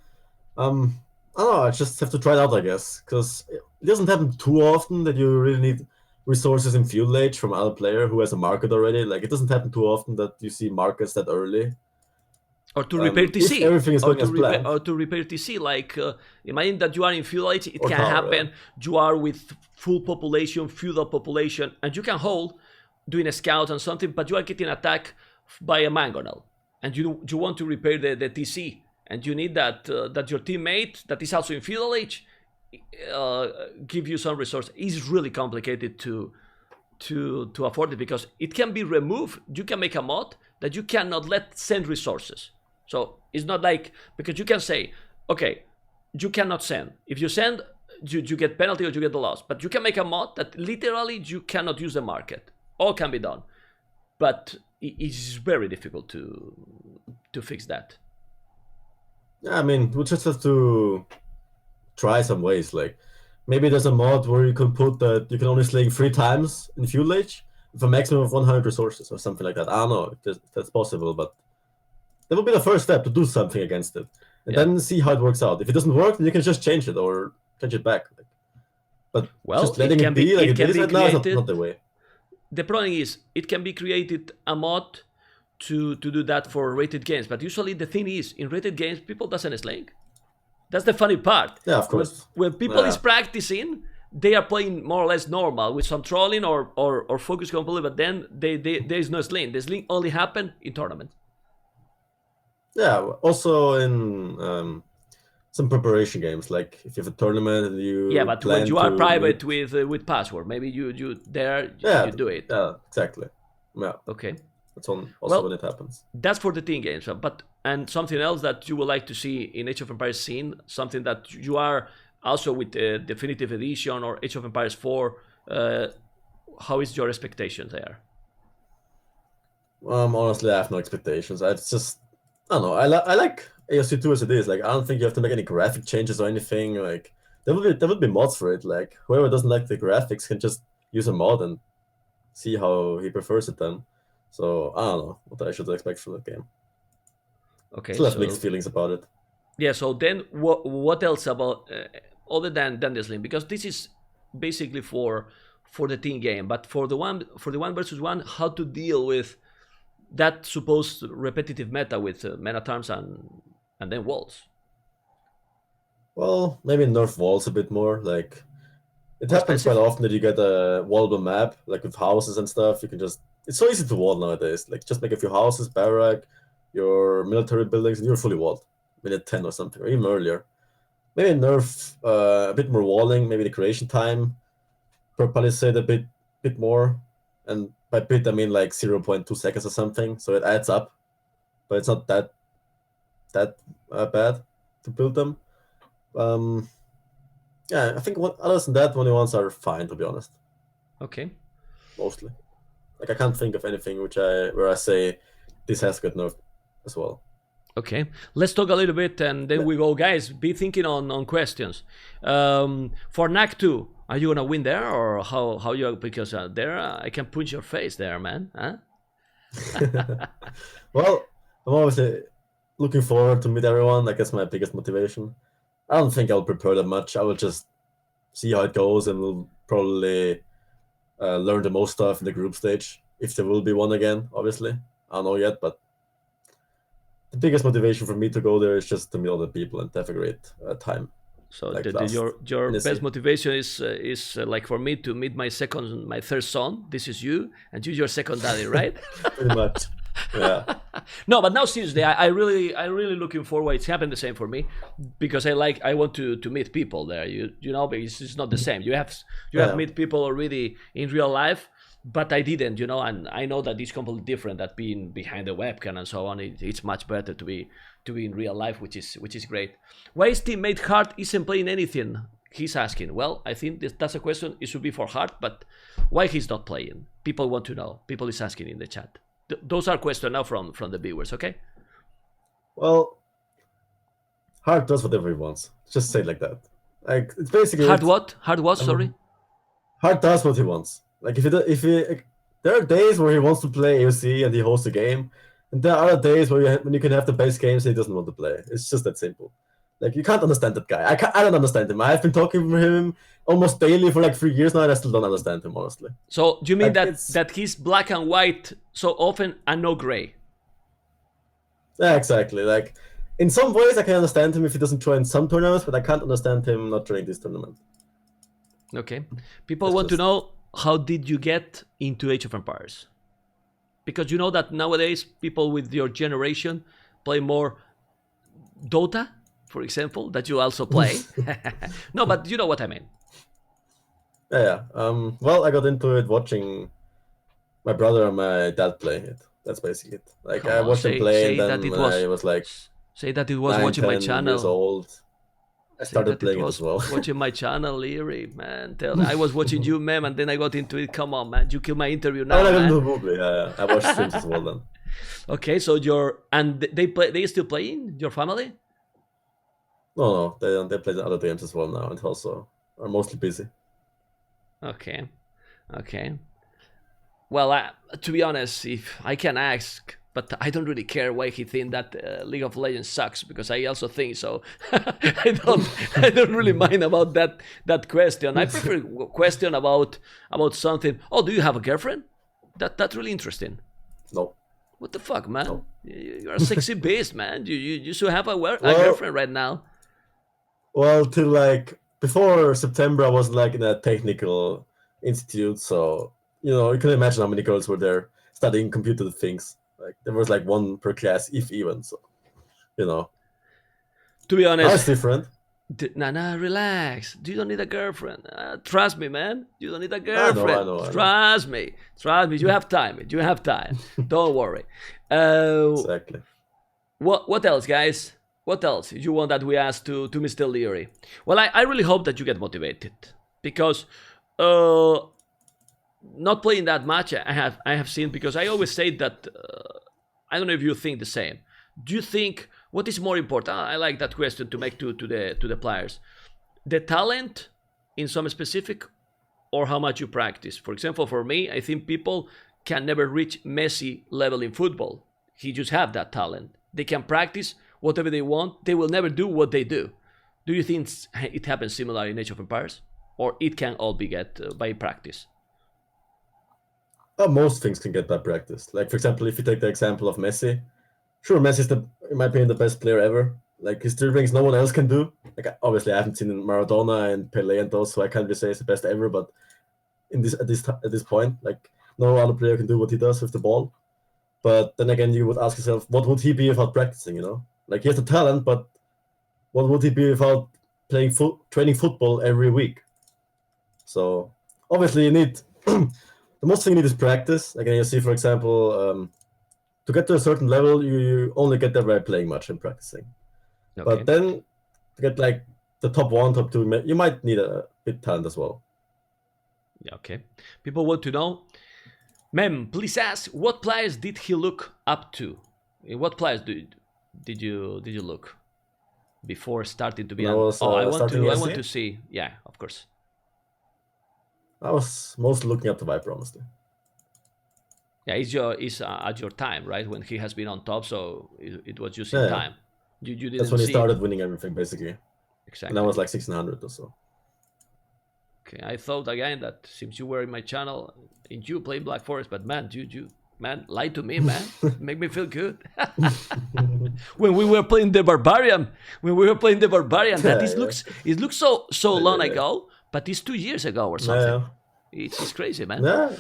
B: I don't know. I just have to try it out, I guess, because it doesn't happen too often that you really need resources in Fuel Age from another player who has a market already. Like it doesn't happen too often that you see markets that early.
A: Or to repair
B: If
A: TC,
B: everything is
A: or
B: going
A: to
B: as
A: repair
B: planned,
A: or to repair TC. Like imagine that you are in feudal age, it
B: or
A: can
B: tower, yeah.
A: happen. You are with full population, feudal population, and you can hold doing a scout and something, but you are getting attacked by a mangonel, and you want to repair the TC, and you need that your teammate that is also in feudal age uh, give you some resource. It's really complicated to afford it because it can be removed. You can make a mod that you cannot let send resources. So it's not like, because you can say, okay, you cannot send. If you send, you get penalty or you get the loss. But you can make a mod that literally you cannot use the market. All can be done, but it's very difficult to fix that.
B: Yeah, I mean, we just have to try some ways. Like maybe there's a mod where you can put that you can only sling 3 times in Fuel Age with a maximum of 100 resources or something like that. I don't know if that's possible, but that would be the first step to do something against it, and
A: Yeah.
B: then see how it works out. If it doesn't work, then you can just change it or change it back. Like, but
A: Well,
B: just letting it be like
A: it
B: it
A: can
B: is
A: be
B: right now is not
A: created.
B: the way.
A: The problem is it can be created a mod to do that for rated games. But usually the thing is, in rated games, people doesn't sling. That's the funny part.
B: Yeah, of
A: When
B: course.
A: when people is
B: Yeah,
A: practicing, they are playing more or less normal with some trolling or focus completely. But then there is no sling. The sling only happen in tournaments.
B: yeah. Also in some preparation games, like if you have a tournament and
A: Yeah,
B: you
A: but when
B: plan
A: you are
B: to
A: private
B: meet.
A: with password, maybe you there
B: Yeah,
A: you do it.
B: yeah, exactly. Yeah,
A: Okay.
B: that's also when
A: Well,
B: it happens.
A: that's for the team games. But and something else that you would like to see in Age of Empires scene, something that you are also with the Definitive Edition or Age of Empires 4. Uh, how is your expectation there?
B: Honestly, I have no expectations. I don't know. I like AOC2 as it is. Like, I don't think you have to make any graphic changes or anything. Like, there would be mods for it. Like, whoever doesn't like the graphics can just use a mod and see how he prefers it then. So I don't know what I should expect from the game.
A: Okay,
B: Still have mixed
A: so
B: feelings about it.
A: yeah, so then what else about other than the slim? Because this is basically for the team game, but for the one versus one, how to deal with that supposed repetitive meta with mana terms and then walls.
B: Well, maybe nerf walls a bit more. Like, it
A: More
B: happens quite
A: expensive?
B: often that you get a wallable map, like with houses and stuff. You can just It's so easy to wall nowadays. Like just make a few houses, barrack, your military buildings, and you're fully walled. Minute 10 or something, or even earlier. Maybe nerf a bit more walling, maybe the creation time per palisade a bit more. And by bit I mean like 0.2 seconds or something. So it adds up, but it's not that bad to build them. Um, yeah, I think other than that, only ones are fine to be honest,
A: Okay.
B: mostly. Like I can't think of anything where I say this has got nerfed as well.
A: Okay, let's talk a little bit and then
B: Yeah.
A: we go. Guys, be thinking on questions. For NAC 2, are you gonna win there or how you? Because there, I can punch your face there, man. Huh?
B: Well, I'm obviously looking forward to meet everyone. Like that's my biggest motivation. I don't think I'll prepare that much. I will just see how it goes, and we'll probably learn the most stuff in the group stage if there will be one again. Obviously, I don't know yet, but the biggest motivation for me to go there is just to meet other people and have a great time.
A: So
B: Like last
A: your best
B: NSC.
A: motivation is like for me to meet my third son. This is you, and you your second daddy, right?
B: Pretty much. Yeah.
A: No, but now seriously, I really looking forward. It's happened the same for me because I want to meet people there. You know, but it's not the same. You have
B: Yeah.
A: meet people already in real life, but I didn't. You know, and I know that it's completely different. That being behind the webcam and so on, it's much better to be in real life, which is great. Why is teammate Hart isn't playing anything? He's asking. Well, I think that's a question. It should be for Hart, but why he's not playing? People want to know. People is asking in the chat. Those are questions now from the viewers. Okay.
B: Well, Hart does whatever he wants. Just say it like that. Like it's basically
A: Hard what? Hard what? Sorry.
B: Hart does what he wants. Like if he there are days where he wants to play AOC and he hosts a game, and there are other days where when you can have the best games and he doesn't want to play. It's just that simple. Like you can't understand that guy. I don't understand him. I've been talking to him almost daily for like 3 years now, and I still don't understand him honestly.
A: So do you mean
B: Like,
A: that he's black and white so often and no gray?
B: Yeah, exactly. Like in some ways I can understand him if he doesn't join some tournaments, but I can't understand him not joining this tournament.
A: Okay. People
B: It's
A: want to
B: just-
A: know, how did you get into Age of Empires? Because you know that nowadays people with your generation play more Dota, for example, that you also play. No, but you know what I mean.
B: Yeah. Well, I got into it watching my brother and my dad play it. That's basically it. Like
A: Come
B: I
A: on,
B: watched them play, and
A: say that
B: then
A: it
B: when
A: was
B: I was like
A: say that it was
B: 9,
A: watching my
B: 10 years
A: channel.
B: old, I
A: Say
B: started
A: that
B: playing it
A: was
B: as well.
A: watching my channel, Liereyyy, man. I was watching you, ma'am, and then I got into it. Come on, man. You killed my interview now,
B: I got
A: man.
B: into Google. Yeah. I watched streams as well then.
A: Okay, so they still playing, your family?
B: No, they don't. They play other games as well now, and also are mostly busy.
A: Okay. Well, to be honest, if I can ask, but I don't really care why he think that League of Legends sucks, because I also think so. I don't really mind about that question. I prefer question about something. Oh, do you have a girlfriend? That's really interesting.
B: No.
A: What the fuck, man?
B: No.
A: You're a sexy beast, man. You should have a
B: Well-
A: girlfriend right now.
B: Well, till like before September, I was like in a technical institute, so you can imagine how many girls were there studying computer things. Like there was like one per class, if even. So,
A: To be
B: now it's
A: honest,
B: different.
A: Nah, relax. You don't need a girlfriend. Trust me, man. You don't need a
B: I
A: girlfriend.
B: know.
A: Trust me. You have time. You have time. Don't worry.
B: Exactly.
A: What else, guys? What else you want that we ask to Mr. Liereyyy? Well, I really hope that you get motivated, because not playing that much I have seen, because I always say that I don't know if you think the same. Do you think what is more important? I like that question to make to the players. The talent in some specific, or how much you practice. For example, for me, I think people can never reach Messi level in football. He just have that talent. They can practice whatever they want. They will never do what they do. Do you think it happens similar in Age of Empires, or it can all be get by practice?
B: Most things can get by practice. Like for example, if you take the example of Messi, sure, Messi's in my opinion the best player ever. Like his dribblings, no one else can do. Like obviously, I haven't seen Maradona and Pele and those, so I can't really say he's the best ever. But at this point, like no other player can do what he does with the ball. But then again, you would ask yourself, what would he be without practicing? Like he has the talent, but what would he be without training football every week? So obviously, you need the most thing you need is practice. Again, you see, for example, to get to a certain level, you only get there by playing much and practicing.
A: Okay.
B: But then to get like the top 1, top 2, you might need a bit talent as well.
A: Yeah, okay. People want to know, Mem, please ask, what players did he look up to? What players did you look before starting to be?
B: I was,
A: I want
B: starting
A: to see. Yeah, of course.
B: I was mostly looking up to Viper, honestly.
A: Yeah, is at your time, right? When he has been on top, so it was just in
B: Yeah.
A: time. You didn't
B: That's when he
A: see
B: started winning everything, basically.
A: exactly.
B: And I was like 1600 or so.
A: Okay, I thought again that since you were in my channel and you played Black Forest, but man, Man, lie to me, man. Make me feel good. When we were playing the Barbarian, that
B: Yeah, yeah,
A: it looks so long
B: yeah,
A: ago, but it's 2 years ago or something.
B: yeah,
A: It's crazy, man.
B: yeah.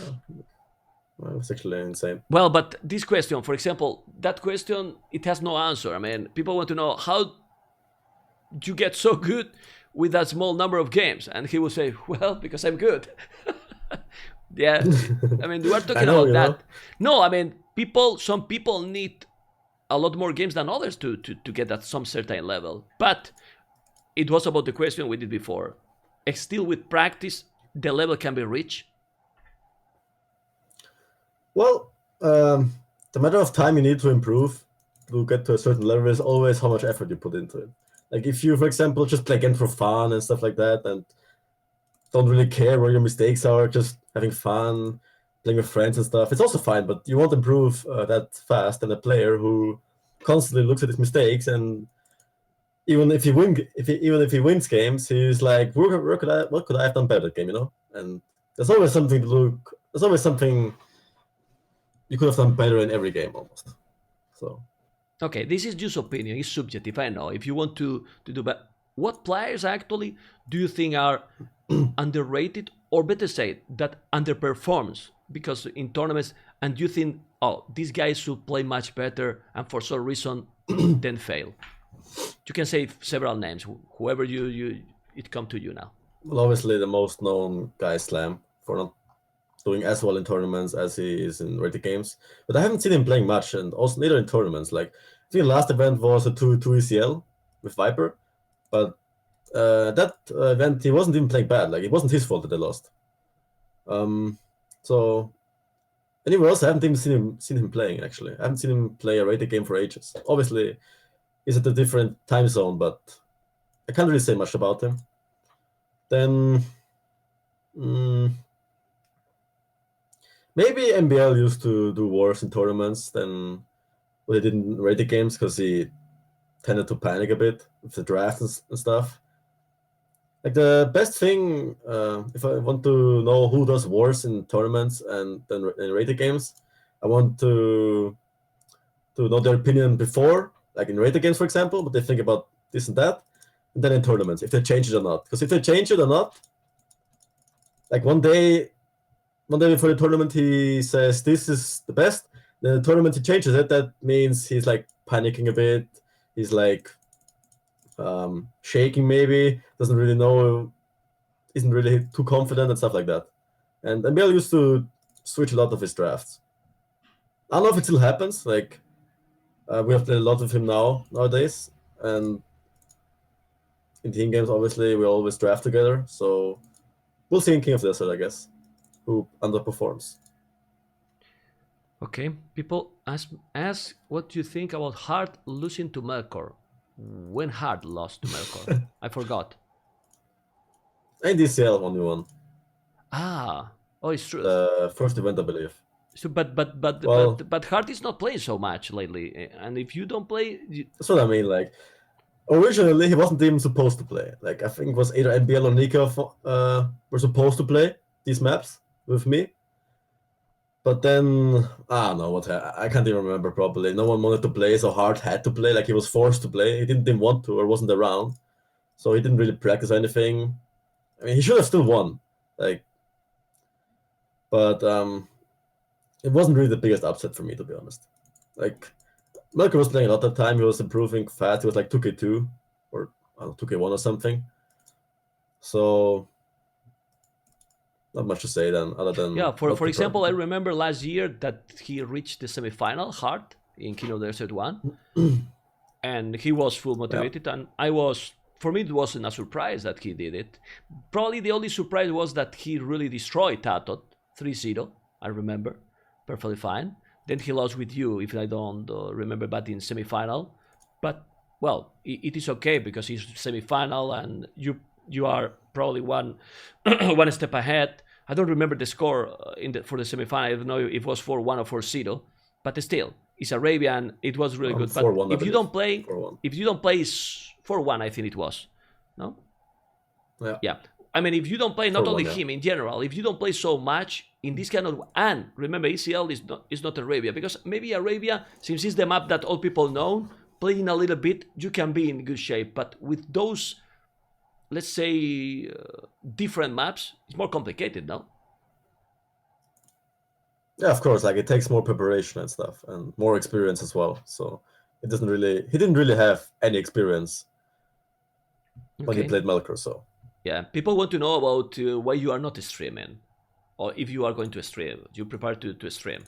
B: Well, it's actually insane.
A: Well, but this question, for example, that question, it has no answer. I mean, people want to know how you get so good with that small number of games, and he will say, "Well, because I'm good." Yeah, I mean, we are
B: I
A: talking
B: know,
A: about
B: you know.
A: that. No, I mean, some people need a lot more games than others to get at some certain level. But it was about the question we did before. Still, with practice, the level can be reached.
B: Well, the matter of time you need to improve to get to a certain level is always how much effort you put into it. Like if you, for example, just play again for fun and stuff like that, and don't really care where your mistakes are, just having fun, playing with friends and stuff, it's also fine. But you won't improve that fast than a player who constantly looks at his mistakes, and even if he wins games, he's like, what could I have done better that game, you know? And there's always something to look. There's always something you could have done better in every game almost. So
A: Okay, this is just opinion. It's subjective. I know. If you want to do, but what players actually do you think are underrated, or better say that underperforms because in tournaments, and you think, oh, these guys should play much better, and for some reason then fail. You can say several names, whoever you it come to you now.
B: well, obviously the most known guy is Slam for not doing as well in tournaments as he is in rated games. But I haven't seen him playing much, and also neither in tournaments. Like I think the last event was a 2-2 ECL with Viper, but that event he wasn't even playing bad. Like it wasn't his fault that they lost. So anywhere else, I haven't even seen him playing. Actually, I haven't seen him play a rated game for ages. Obviously, he's at a different time zone, but I can't really say much about him. Then maybe MBL used to do worse in tournaments than what he did in rated games because he tended to panic a bit with the draft and stuff. Like the best thing, if I want to know who does worse in tournaments and then in rated games, I want to know their opinion before, like in rated games, for example, what they think about this and that, and then in tournaments, if they change it or not. Because if they change it or not, like one day before the tournament, he says this is the best. Then the tournament he changes it. That means he's like panicking a bit. He's like shaking, maybe doesn't really know, isn't really too confident and stuff like that. And MBL used to switch a lot of his drafts. I don't know if it still happens. Like we have played a lot of him nowadays, and in team games, obviously, we always draft together. So we'll see in King of the Desert, I guess, who underperforms.
A: Okay, people ask what you think about Hart losing to Melkor. When Hart lost to Melkor, I forgot.
B: And DCL only won
A: Ah, oh, it's true.
B: the first event, I believe.
A: So,
B: Well,
A: but Hart is not playing so much lately, and if you don't play,
B: that's what I mean. Like originally, he wasn't even supposed to play. Like I think it was either NBL or Nika were supposed to play these maps with me. But then I don't know what I can't even remember properly. No one wanted to play, so Hart had to play. Like he was forced to play. He didn't want to or wasn't around, so he didn't really practice anything. I mean, he should have still won. Like, but it wasn't really the biggest upset for me, to be honest. Like Melker was playing a lot of time. He was improving fast. He was like 2K2 or 2K1 or something. So not much to say then, other than
A: yeah. For example, I remember last year that he reached the semifinal Hart in King of the Desert 1, and he was full motivated, and for me it wasn't a surprise that he did it. Probably the only surprise was that he really destroyed Tatot 3-0. I remember perfectly fine. Then he lost with you, if I don't remember, but in semifinal. But well, it is okay because he's semifinal, and you are probably one one step ahead. I don't remember the score for the semifinal. I don't know if it was 4-1 or 4-0, but still, it's Arabian. It was really good. But if you don't play,
B: 4-1.
A: it's 4-1. I think it was. No.
B: Yeah.
A: Yeah. I mean, if you don't play, not
B: For
A: only
B: one, yeah.
A: him in general, if you don't play so much in this kind of, and remember, ACL is not Arabia, because maybe Arabia, since it's the map that all people know, playing a little bit, you can be in good shape. But with those, let's say, different maps, it's more complicated, no?
B: Yeah, of course. Like it takes more preparation and stuff, and more experience as well. So it doesn't really. He didn't really have any experience when he
A: Okay.
B: played Melkor. So
A: Yeah, people want to know about why you are not streaming, or if you are going to stream. Do you prepare to stream?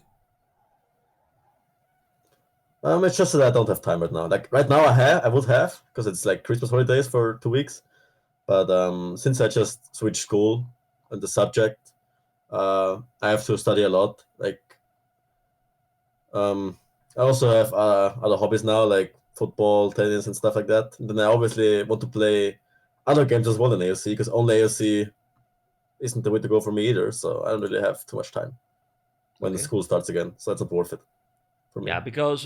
B: it's just that I don't have time right now. Like right now, I would have because it's like Christmas holidays for 2 weeks. But since I just switched school and the subject, I have to study a lot. Like I also have other hobbies now, like football, tennis, and stuff like that. And then I obviously want to play other games as well in AOC because only AOC isn't the way to go for me either. So I don't really have too much time when the
A: Okay.
B: school starts again. So that's not worth it for me.
A: Yeah, because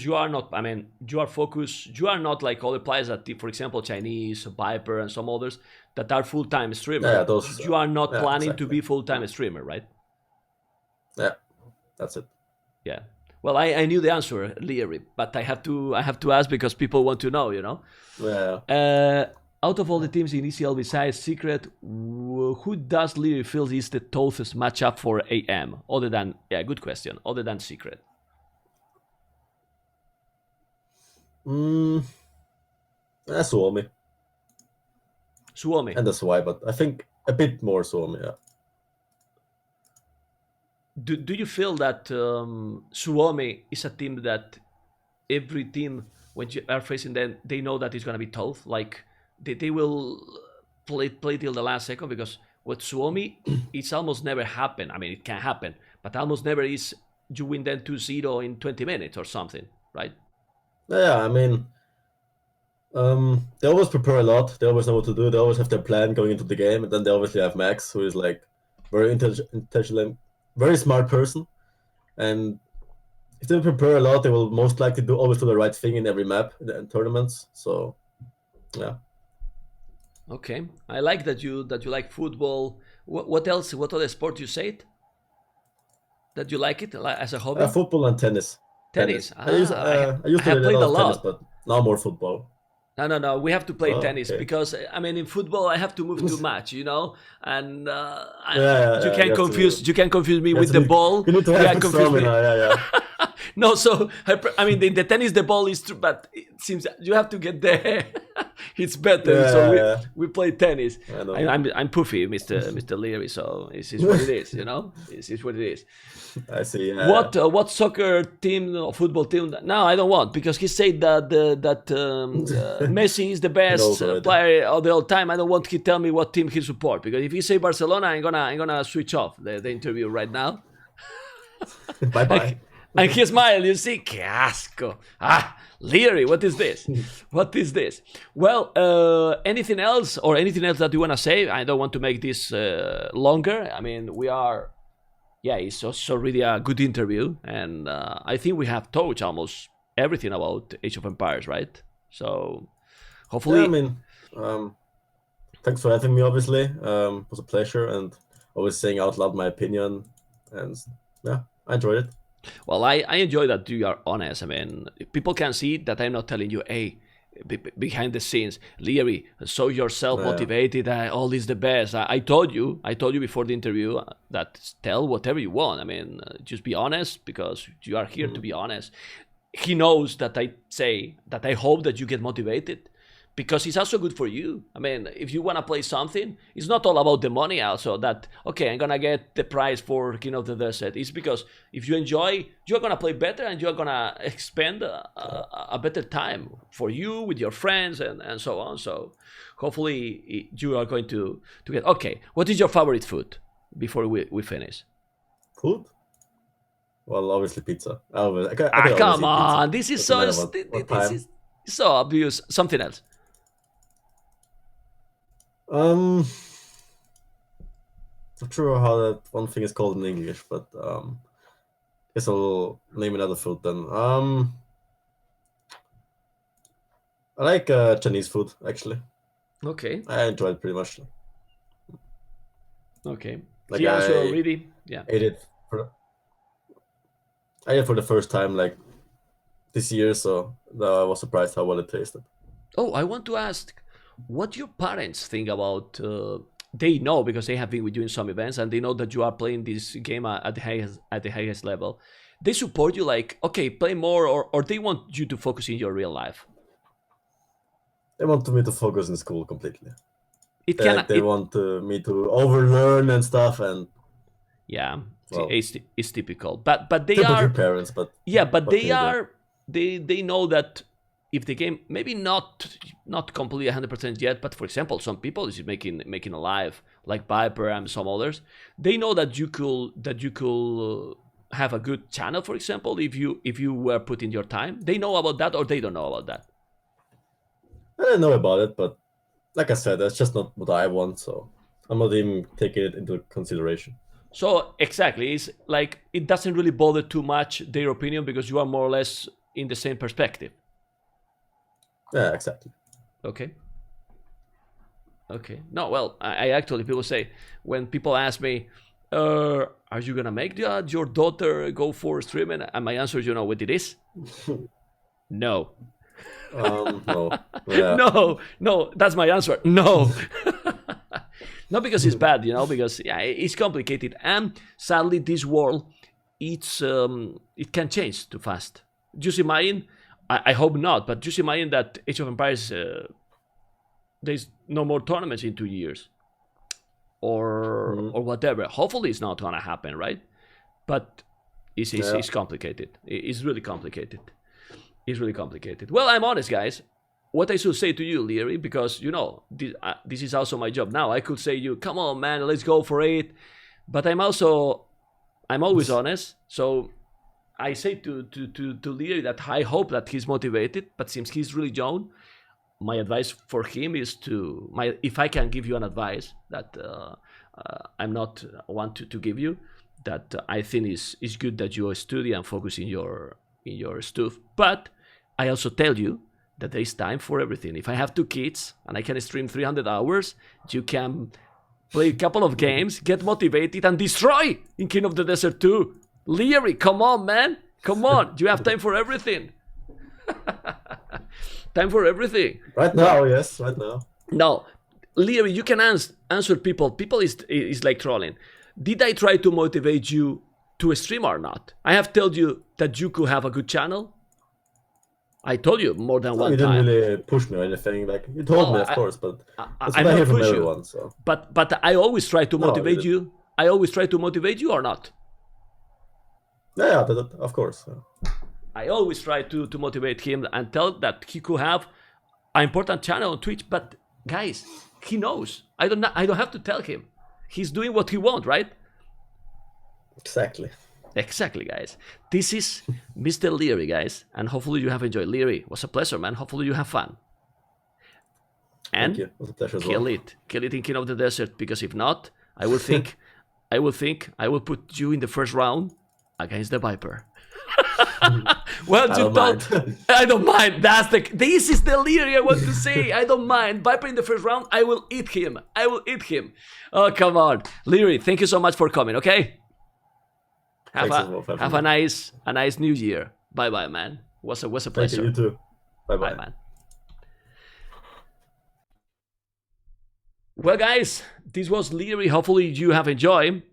A: you are not. I mean, you are focused. You are not like other players that, for example, Chinese, Viper, and some others that are full-time streamer.
B: Yeah, those.
A: You are not
B: Yeah,
A: planning to
B: exactly.
A: be full-time streamer, right?
B: Yeah, that's it.
A: Yeah. Well, I knew the answer, Liereyyy, but I have to ask because people want to know.
B: Yeah.
A: Out of all the teams in ECL besides Secret, who does Liereyyy feel is the toughest matchup for AM? Other than good question. Other than Secret.
B: Suomi.
A: Suomi.
B: And that's why, but I think a bit more Suomi, yeah.
A: Do you feel that Suomi is a team that every team, when you are facing them, they know that it's going to be tough? Like, they will play till the last second? Because with Suomi, it's almost never happen. I mean, it can happen, but almost never is you win them 2-0 in 20 minutes or something, right?
B: Yeah, I mean, they always prepare a lot. They always know what to do. They always have their plan going into the game, and then they obviously have Max, who is like very intelligent, very smart person. And if they prepare a lot, they will most likely always do the right thing in every map in tournaments. So, yeah.
A: Okay, I like that you like football. What else? What other sport you said that you like it as a hobby?
B: Football and tennis.
A: Tennis.
B: I used
A: I
B: to
A: have
B: play a
A: played
B: lot
A: a
B: of tennis,
A: lot.
B: but now more football.
A: No. We have to play
B: Oh,
A: tennis
B: okay.
A: because I mean, in football, I have to move too much, and you
B: Yeah.
A: can confuse me with the ball.
B: You need to have
A: Yeah,
B: good
A: confuse me.
B: stamina. Yeah.
A: No, so I mean, in the tennis, the ball is true, but it seems that you have to get there. It's better. So
B: Yeah.
A: we play tennis.
B: I know.
A: I'm poofy, Mr. Liereyyy. So this is what it is. This is what it is.
B: I see. Yeah.
A: What soccer team or football team? No, I don't want, because he said that Messi is the best player of the all time. I don't want he tell me what team he support, because if he say Barcelona, I'm gonna switch off the interview right now.
B: Bye bye.
A: And he smiled. You see, que asco. Liereyyy, what is this? What is this? Well, anything else that you wanna say? I don't want to make this longer. I mean, we are. Yeah, it's also really a good interview, and I think we have touched almost everything about Age of Empires, right? So, hopefully...
B: Yeah, I mean, thanks for having me, obviously. It was a pleasure, and always saying out loud my opinion, and yeah, I enjoyed it.
A: Well, I enjoy that you are honest. I mean, people can see that I'm not telling you, hey, behind the scenes, Liereyyy, so yourself motivated. All is the best. I told you before the interview that tell whatever you want. I mean, just be honest, because you are here to be honest. He knows that I say that I hope that you get motivated, because it's also good for you. I mean, if you want to play something, it's not all about the money also, that, okay, I'm going to get the prize for King of the Desert. It's because if you enjoy, you're going to play better, and you're going to expend a better time for you, with your friends, and so on. So hopefully you are going to get... Okay, what is your favorite food before we finish?
B: Food? Well, obviously pizza.
A: Come on, this is so obvious. Something else.
B: Not sure how that one thing is called in English, but guess I'll name another food then. I like Chinese food, actually.
A: Okay.
B: I enjoy it pretty much.
A: Okay.
B: Like
A: He also
B: I
A: already, yeah.
B: ate it. I ate it for the first time like this year, so I was surprised how well it tasted.
A: Oh, I want to ask, what your parents think about? They know because they have been with you in some events, and they know that you are playing this game at the highest level. They support you, like, okay, play more, or they want you to focus in your real life.
B: They want me to focus in school completely.
A: It
B: Like
A: can
B: they
A: it
B: want me to overlearn and stuff, and
A: Yeah,
B: well,
A: it's typical, but they
B: typical
A: are,
B: parents. But
A: yeah, but
B: what can
A: they
B: you do?
A: are, they know that if the game, maybe not completely 100% yet, but for example, some people is making a live like Piper and some others, they know that you could have a good channel, for example, if you were putting your time. They know about that, or they don't know about that.
B: I didn't know about it, but like I said, that's just not what I want. So I'm not even taking it into consideration.
A: So exactly, it's like it doesn't really bother too much their opinion because you are more or less in the same perspective.
B: Yeah, exactly.
A: Okay. Okay. No, well, I actually, people say, when people ask me, are you gonna make your daughter go for streaming? And my answer is, what it is? No.
B: No, yeah,
A: No, that's my answer. No. Not because it's bad, because yeah, it's complicated, and sadly, this world, it can change too fast. Just imagine, I hope not, but just imagine that Age of Empires, there's no more tournaments in 2 years, or whatever. Hopefully, it's not gonna happen, right? But
B: yeah.
A: it's complicated. It's really complicated. It's really complicated. Well, I'm honest, guys. What I should say to you, Liereyyy, because this is also my job now. I could say you, come on, man, let's go for it. But I'm always honest. So I say to Liereyyy that I hope that he's motivated. But since he's really young, my advice for him is if I can give you an advice that I'm not want to give you, that I think is good that you study and focus in your stuff. But I also tell you that there is time for everything. If I have 2 kids and I can stream 300 hours, you can play a couple of games, get motivated, and destroy in King of the Desert 2. Liereyyy, come on, man. Come on. You have time for everything. Time for everything.
B: Right now, yes, right now.
A: No, Liereyyy, you can answer people. People is like trolling. Did I try to motivate you to stream or not? I have told you that you could have a good channel. I told you more than one
B: You didn't
A: time.
B: really push me or anything. Like you told me, of course, but that's what I hear from everyone. So,
A: but I always try to
B: No,
A: motivate you. I always try to motivate you, or not.
B: yeah, of course.
A: I always try to motivate him and tell that he could have an important channel on Twitch. But guys, he knows. I don't have to tell him. He's doing what he wants, right?
B: Exactly.
A: Exactly, guys. This is Mr. Liereyyy, guys, and hopefully you have enjoyed. Liereyyy, it was a pleasure, man. Hopefully you have fun. And
B: Thank you. It was a pleasure as
A: kill
B: well.
A: kill it in King of the Desert. Because if not, I will think, I will put you in the first round against the Viper. Well,
B: I
A: you
B: don't
A: thought
B: mind.
A: I don't mind. This is the Liereyyy I want to say. I don't mind. Viper in the first round. I will eat him. I will eat him. Oh, come on, Liereyyy. Thank you so much for coming. Okay. Have
B: Thanks as well for having
A: a
B: me.
A: nice New Year. Bye bye, man. Was a
B: Thank you.
A: pleasure.
B: You too. Bye
A: Bye,
B: bye.
A: man. Well, guys, this was Liereyyy. Hopefully you have enjoyed.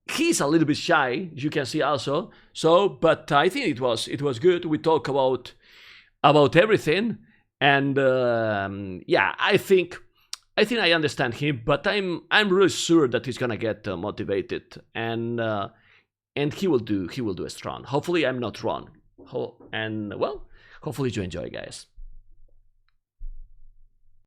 A: He's a little bit shy, you can see also. So, but I think it was good. We talk about everything, and yeah, I think I understand him. But I'm really sure that he's gonna get motivated, and he will do strong. Hopefully, I'm not wrong. And well, hopefully you enjoy, guys.